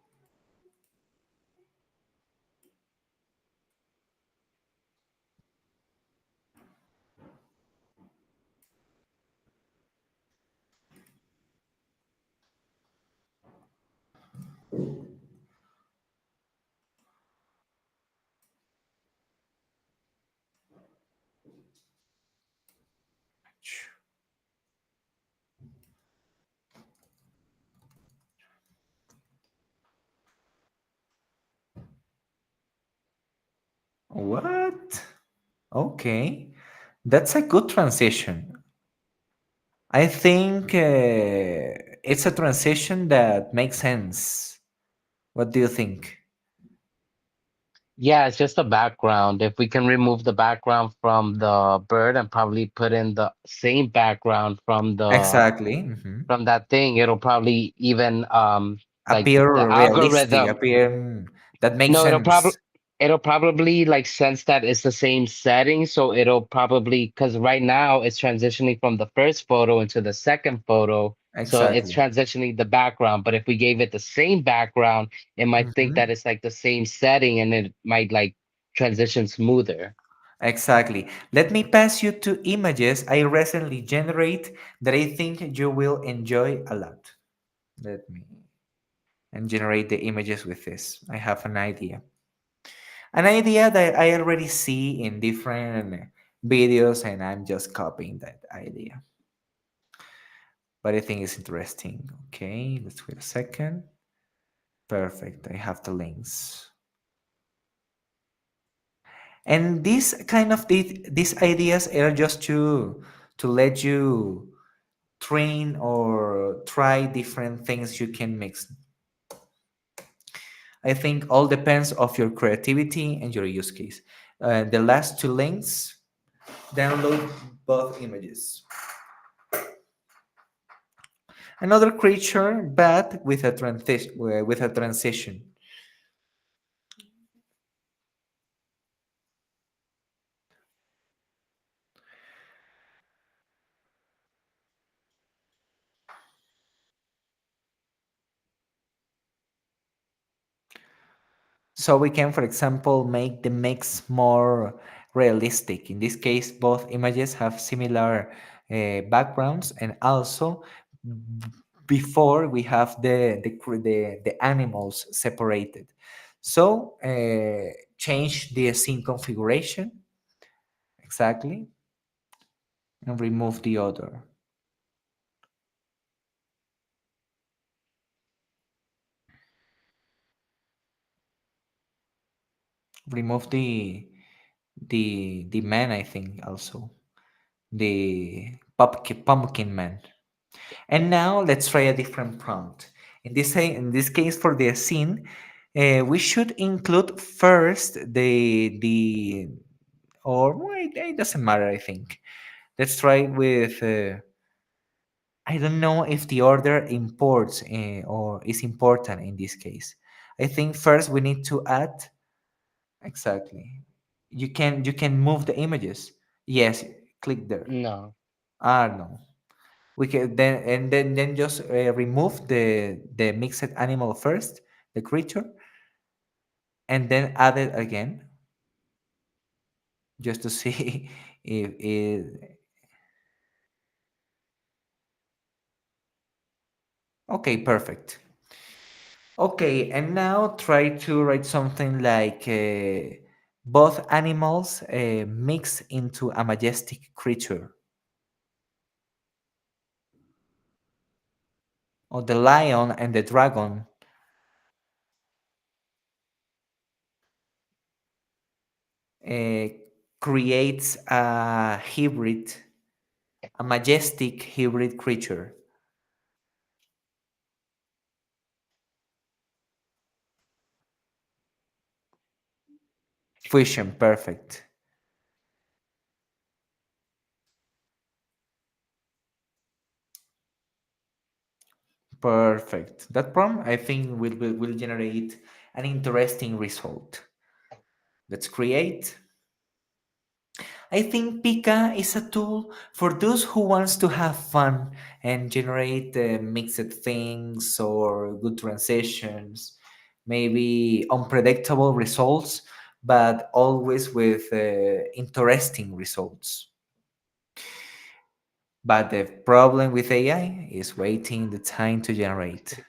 What? Okay, that's a good transition. I think it's a transition that makes sense. What do you think? Yeah, it's just a background. If we can remove the background from the bird and probably put in the same background Exactly. from that thing, it'll probably even like the Appear realistic, algorithm. appear that makes No, sense. it'll probably like sense that it's the same setting, so it'll probably because right now it's transitioning from the first photo into the second photo, so it's Exactly. transitioning the background. But if we gave it the same background, it might think Mhm. that it's like the same setting, and it might like transition smoother. Exactly. Let me pass you two images I recently generate that I think you will enjoy a lot. Let me and generate the images with this. I have an idea. An idea that I already see in different videos and I'm just copying that idea. But I think it's interesting. Okay, let's wait a second. Perfect. I have the links. And these kind of these ideas are just to let you train or try different things you can mix. I think all depends of your creativity and your use case. The last two links, download both images. Another creature, but with a transition. So we can, for example, make the mix more realistic. In this case, both images have similar backgrounds, and also before we have the animals separated. So change the scene configuration exactly and remove the other. Remove the man, I think, also the pumpkin man. And now let's try a different prompt. In this case, for the scene, we should include first the or wait, it doesn't matter. I think let's try with. I don't know if the order imports or is important in this case. I think first we need to add exactly. You can move the images. Yes, click there. No, Ah, no. We can then just remove the mixed animal first, the creature, and then add it again just to see if it. Okay, perfect. Okay, and now try to write something like both animals mix into a majestic creature, or the lion and the dragon uh, creates a majestic hybrid creature. Fusion, perfect. Perfect. That prompt, I think, will generate an interesting result. Let's create. I think Pika is a tool for those who wants to have fun and generate mixed things or good transitions, maybe unpredictable results, but always with interesting results. But the problem with AI is waiting the time to generate.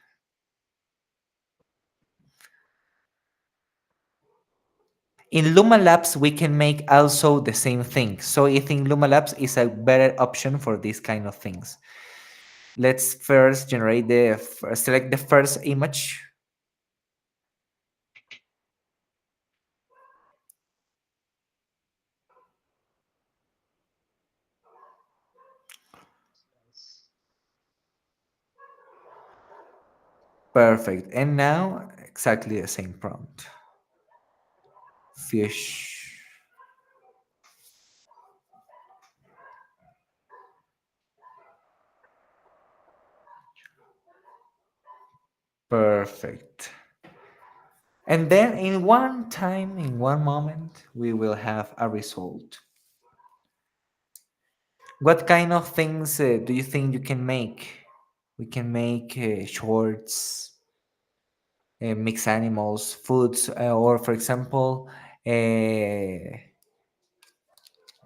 In Luma Labs, we can make also the same thing. So I think Luma Labs is a better option for these kind of things. Let's first select the first image. Perfect. And now exactly the same prompt. Fish. Perfect. And then in one time, in one moment, we will have a result. What kind of things do you think you can make? We can make shorts, mix animals, foods, or for example, uh,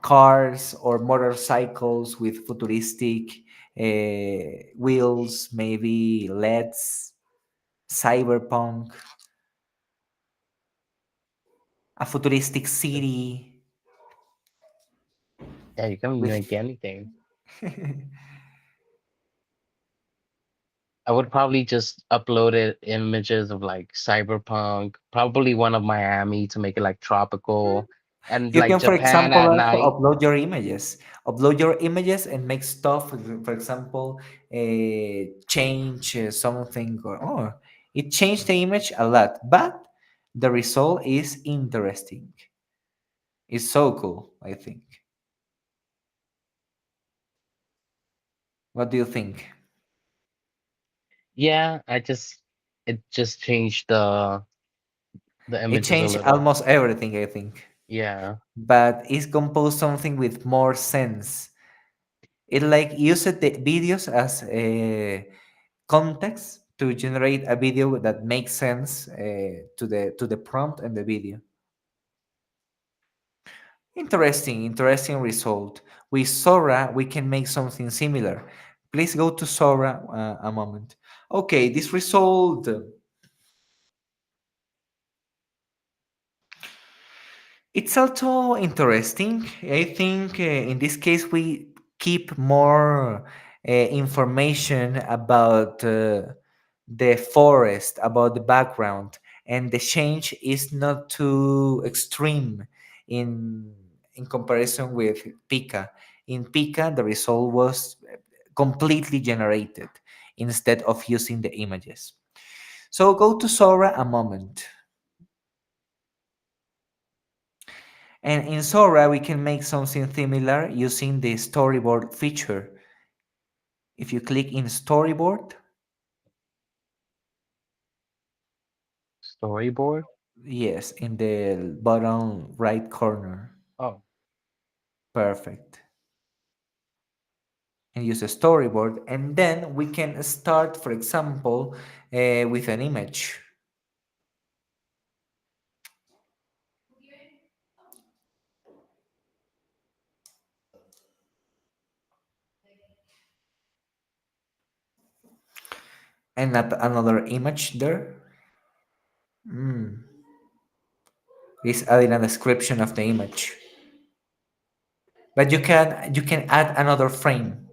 cars or motorcycles with futuristic wheels, maybe LEDs, cyberpunk, a futuristic city yeah, you can with. make anything. I would probably just upload it images of like cyberpunk, probably one of Miami to make it like tropical. And You like can, for Japan example, at also night. upload your images and make stuff. For example, change something, or oh, it changed the image a lot, but the result is interesting. It's so cool, I think. What do you think? Yeah, it just changed the It images a changed little. almost everything, I think, Yeah. but it's composed something with more sense. It like used the videos as a context to generate a video that makes sense to the prompt and the video. Interesting result. With Sora, we can make something similar. Please go to Sora a moment. Okay, this result. It's also interesting. I think in this case we keep more information about the forest, about the background, and the change is not too extreme in in comparison with Pika. In Pika, the result was completely generated instead of using the images. So go to Sora a moment. And in Sora, we can make something similar using the storyboard feature. If you click in storyboard, Storyboard? yes, in the bottom right corner, Oh, perfect. And use a storyboard, and then we can start, for example, with an image and add another image there. Mm. Is adding a description of the image, but you can add another frame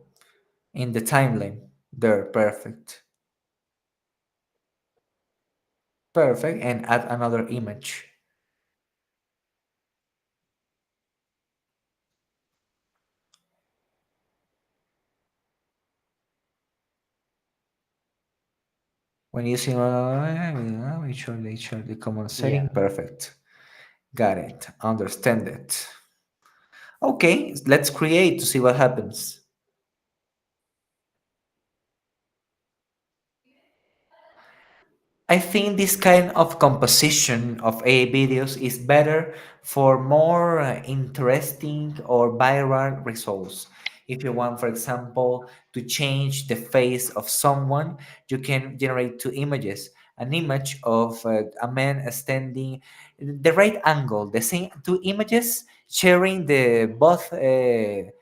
in the timeline there. Perfect. Perfect, and add another image. When using make sure the common setting. yeah. Perfect. Got it. Understand it. Okay, let's create to see what happens. I think this kind of composition of AI videos is better for more interesting or viral results. If you want, for example, to change the face of someone, you can generate two images. An image of a man standing the right angle, the same two images sharing the both the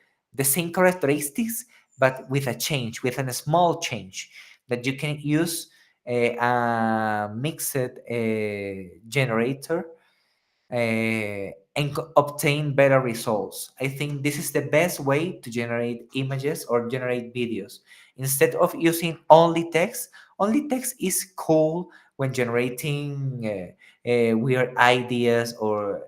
same characteristics, but with a change, with a small change that you can use a mixed generator and obtain better results. I think this is the best way to generate images or generate videos. Instead of using only text is cool when generating weird ideas or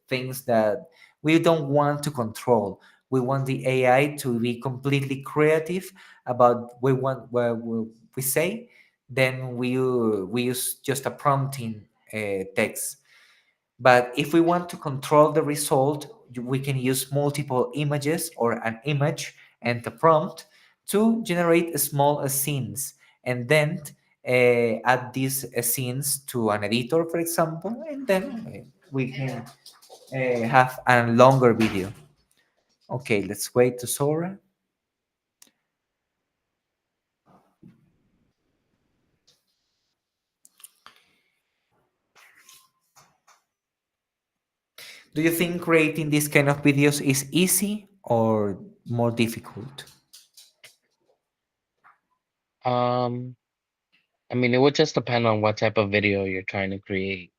things that we don't want to control. We want the AI to be completely creative about what we say. Then we use just a prompting text, but if we want to control the result, we can use multiple images or an image and the prompt to generate small scenes, and then add these scenes to an editor, for example, and then we can have a longer video. Okay, let's wait to Sora. Do you think creating this kind of videos is easy or more difficult? Um, I mean, it would just depend on what type of video you're trying to create.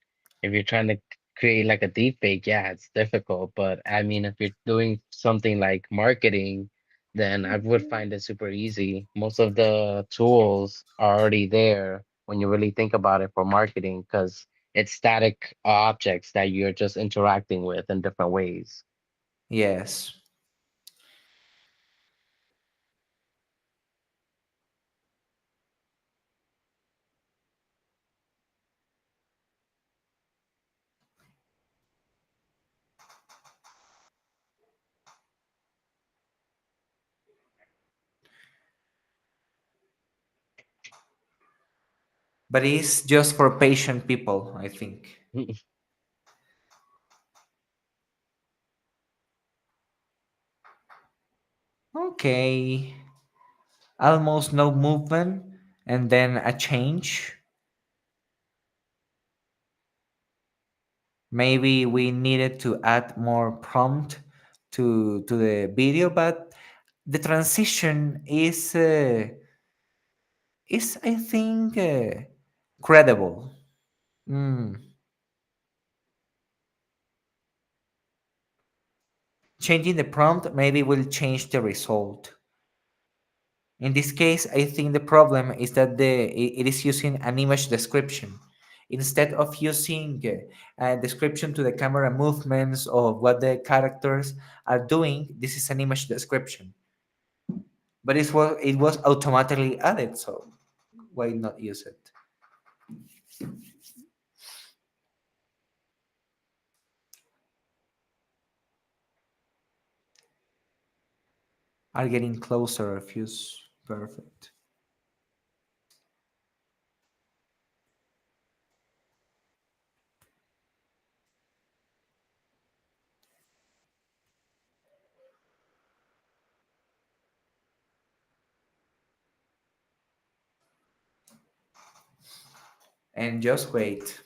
If you're trying to create like a deep fake, yeah, it's difficult. But I mean, if you're doing something like marketing, then I would find it super easy. Most of the tools are already there when you really think about it for marketing, because It's static objects that you're just interacting with in different ways. Yes. But it's just for patient people, I think. Okay. Almost no movement and then a change. Maybe we needed to add more prompt to the video, but the transition is I think credible. Mm. Changing the prompt maybe will change the result. In this case, I think the problem is that it is using an image description. Instead of using a description to the camera movements or what the characters are doing, this is an image description. But it was automatically added, so why not use it? Are getting closer, fuse perfect. And just wait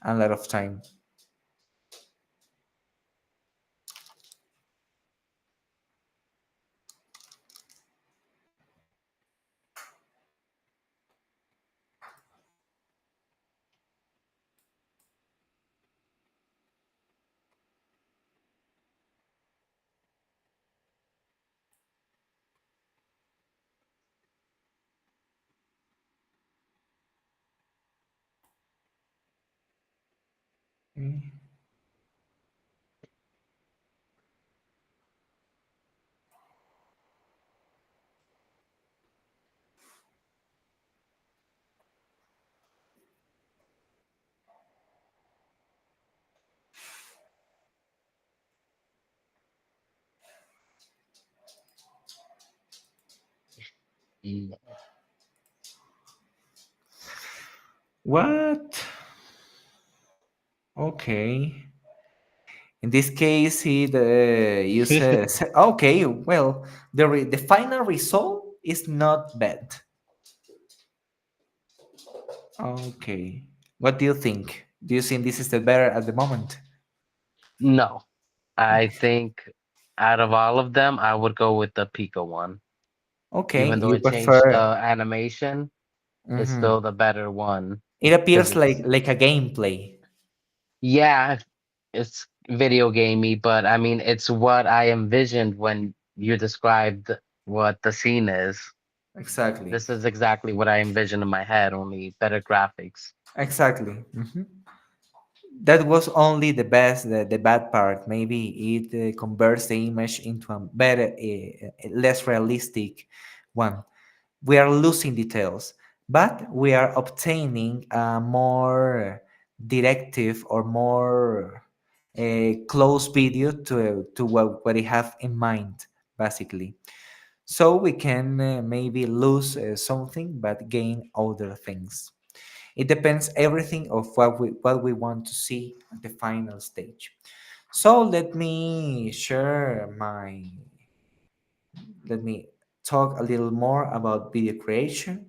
a lot of time. Mm. Mm. What? Okay. In this case, it uses. Okay, well, the final result is not bad. Okay. What do you think? Do you think this is the better at the moment? No, I think out of all of them, I would go with the Pico one. Okay, Even though you it changed the prefer. animation, it's Mhm. still the better one It because appears it's, like a gameplay. yeah, it's video gamey, but I mean, it's what I envisioned when you described what the scene is. Exactly. This is exactly what I envisioned in my head, only better graphics. Exactly. Mhm. That was only the bad part. Maybe it converts the image into a better, less realistic one. We are losing details, but we are obtaining a more directive or more close video to what we have in mind, basically. So we can maybe lose something but gain other things. It depends everything of what we want to see at the final stage. So let me talk a little more about video creation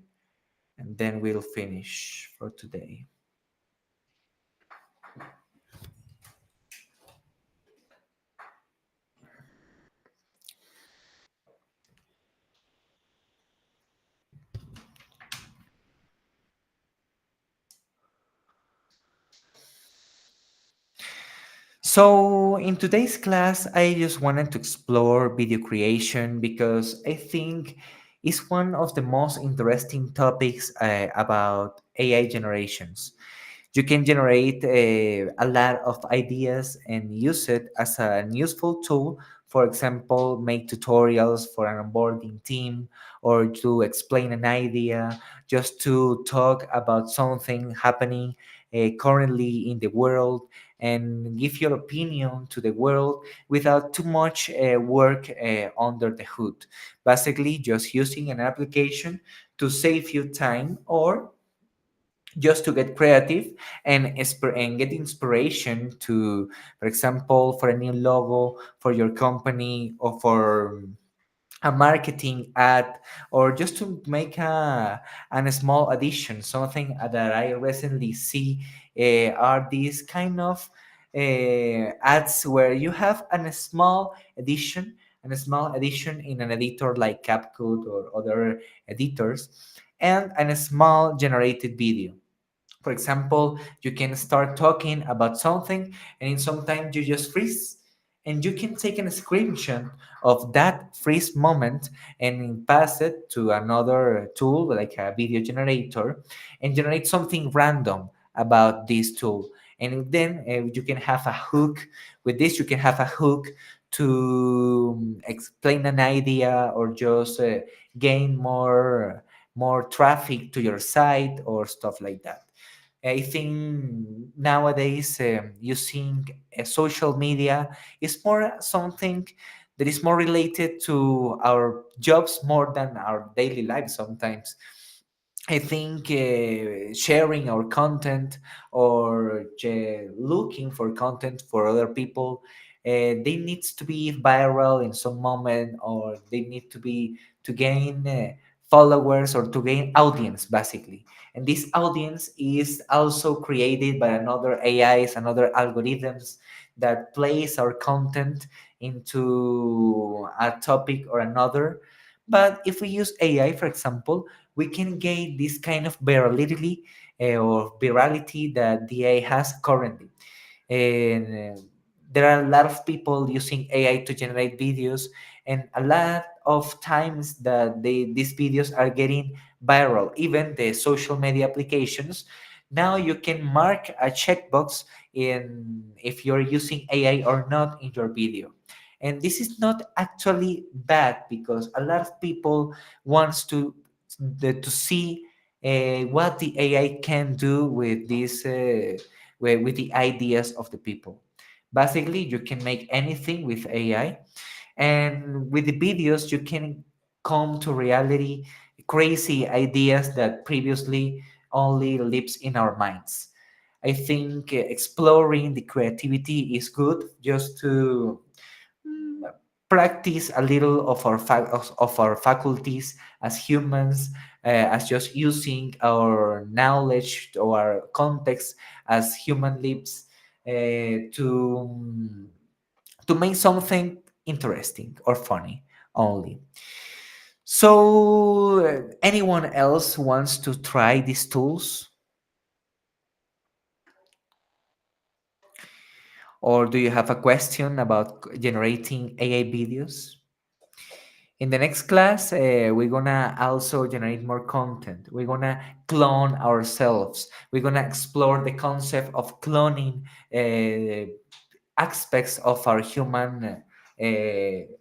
and then we'll finish for today. So, in today's class, I just wanted to explore video creation because I think is one of the most interesting topics about AI generations. You can generate a lot of ideas and use it as a useful tool. For example, make tutorials for an onboarding team, or to explain an idea, just to talk about something happening currently in the world, and give your opinion to the world without too much work under the hood. Basically, just using an application to save you time, or just to get creative and get inspiration to, for example, for a new logo for your company, or for a marketing ad, or just to make a small addition. Something that I recently see are these kind of ads where you have a small addition in an editor like CapCut or other editors, and a small generated video. For example, you can start talking about something, and in some time you just freeze, and you can take a screenshot of that freeze moment and pass it to another tool like a video generator, and generate something random about this tool. And then you can have a hook. With this, you can have a hook to explain an idea, or just gain more traffic to your site, or stuff like that. I think nowadays, using social media is more something that is more related to our jobs more than our daily life sometimes. I think sharing our content, or looking for content for other people, they needs to be viral in some moment, or they need to be to gain followers, or to gain audience basically. And this audience is also created by another AIs, another algorithms that place our content into a topic or another. But if we use AI, for example, we can gain this kind of virality that the AI has currently. And there are a lot of people using AI to generate videos, and a lot of times that these videos are getting viral. Even the social media applications, now you can mark a checkbox in if you're using AI or not in your video. And this is not actually bad, because a lot of people wants to see what the AI can do with this with the ideas of the people. Basically, you can make anything with AI, and with the videos, you can come to reality crazy ideas that previously only lives in our minds. I think exploring the creativity is good, just to mm, practice a little of our faculties as humans, as just using our knowledge or our context as human lives, to make something interesting or funny only. So, anyone else wants to try these tools, or do you have a question about generating AI videos? In the next class, we're gonna also generate more content. We're gonna clone ourselves. We're gonna explore the concept of cloning aspects of our human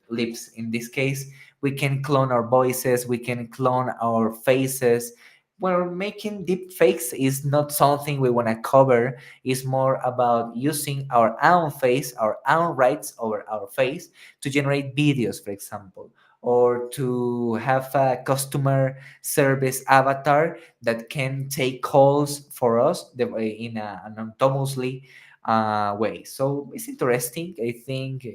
lips. In this case, we can clone our voices, we can clone our faces. Well, making deep fakes is not something we want to cover. It's more about using our own face, our own rights over our face, to generate videos, for example, or to have a customer service avatar that can take calls for us in an autonomously way. So it's interesting. I think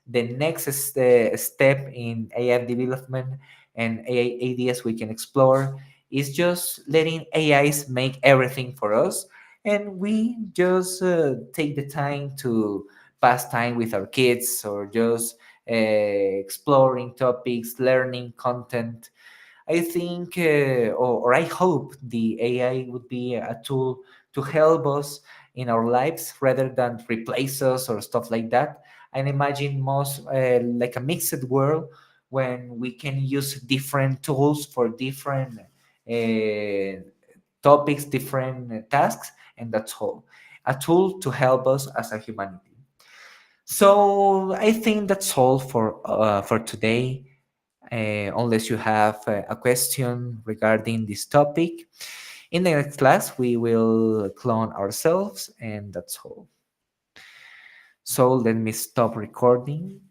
the next step in AI development and AI ideas we can explore is just letting AIs make everything for us, and we just take the time to pass time with our kids, or just exploring topics, learning content. I think, or I hope, the AI would be a tool to help us in our lives rather than replace us or stuff like that. And imagine most like a mixed world when we can use different tools for different topics, different tasks, and that's all. A tool to help us as a humanity. So I think that's all for today. Unless you have a question regarding this topic, in the next class we will clone ourselves, and that's all. So let me stop recording.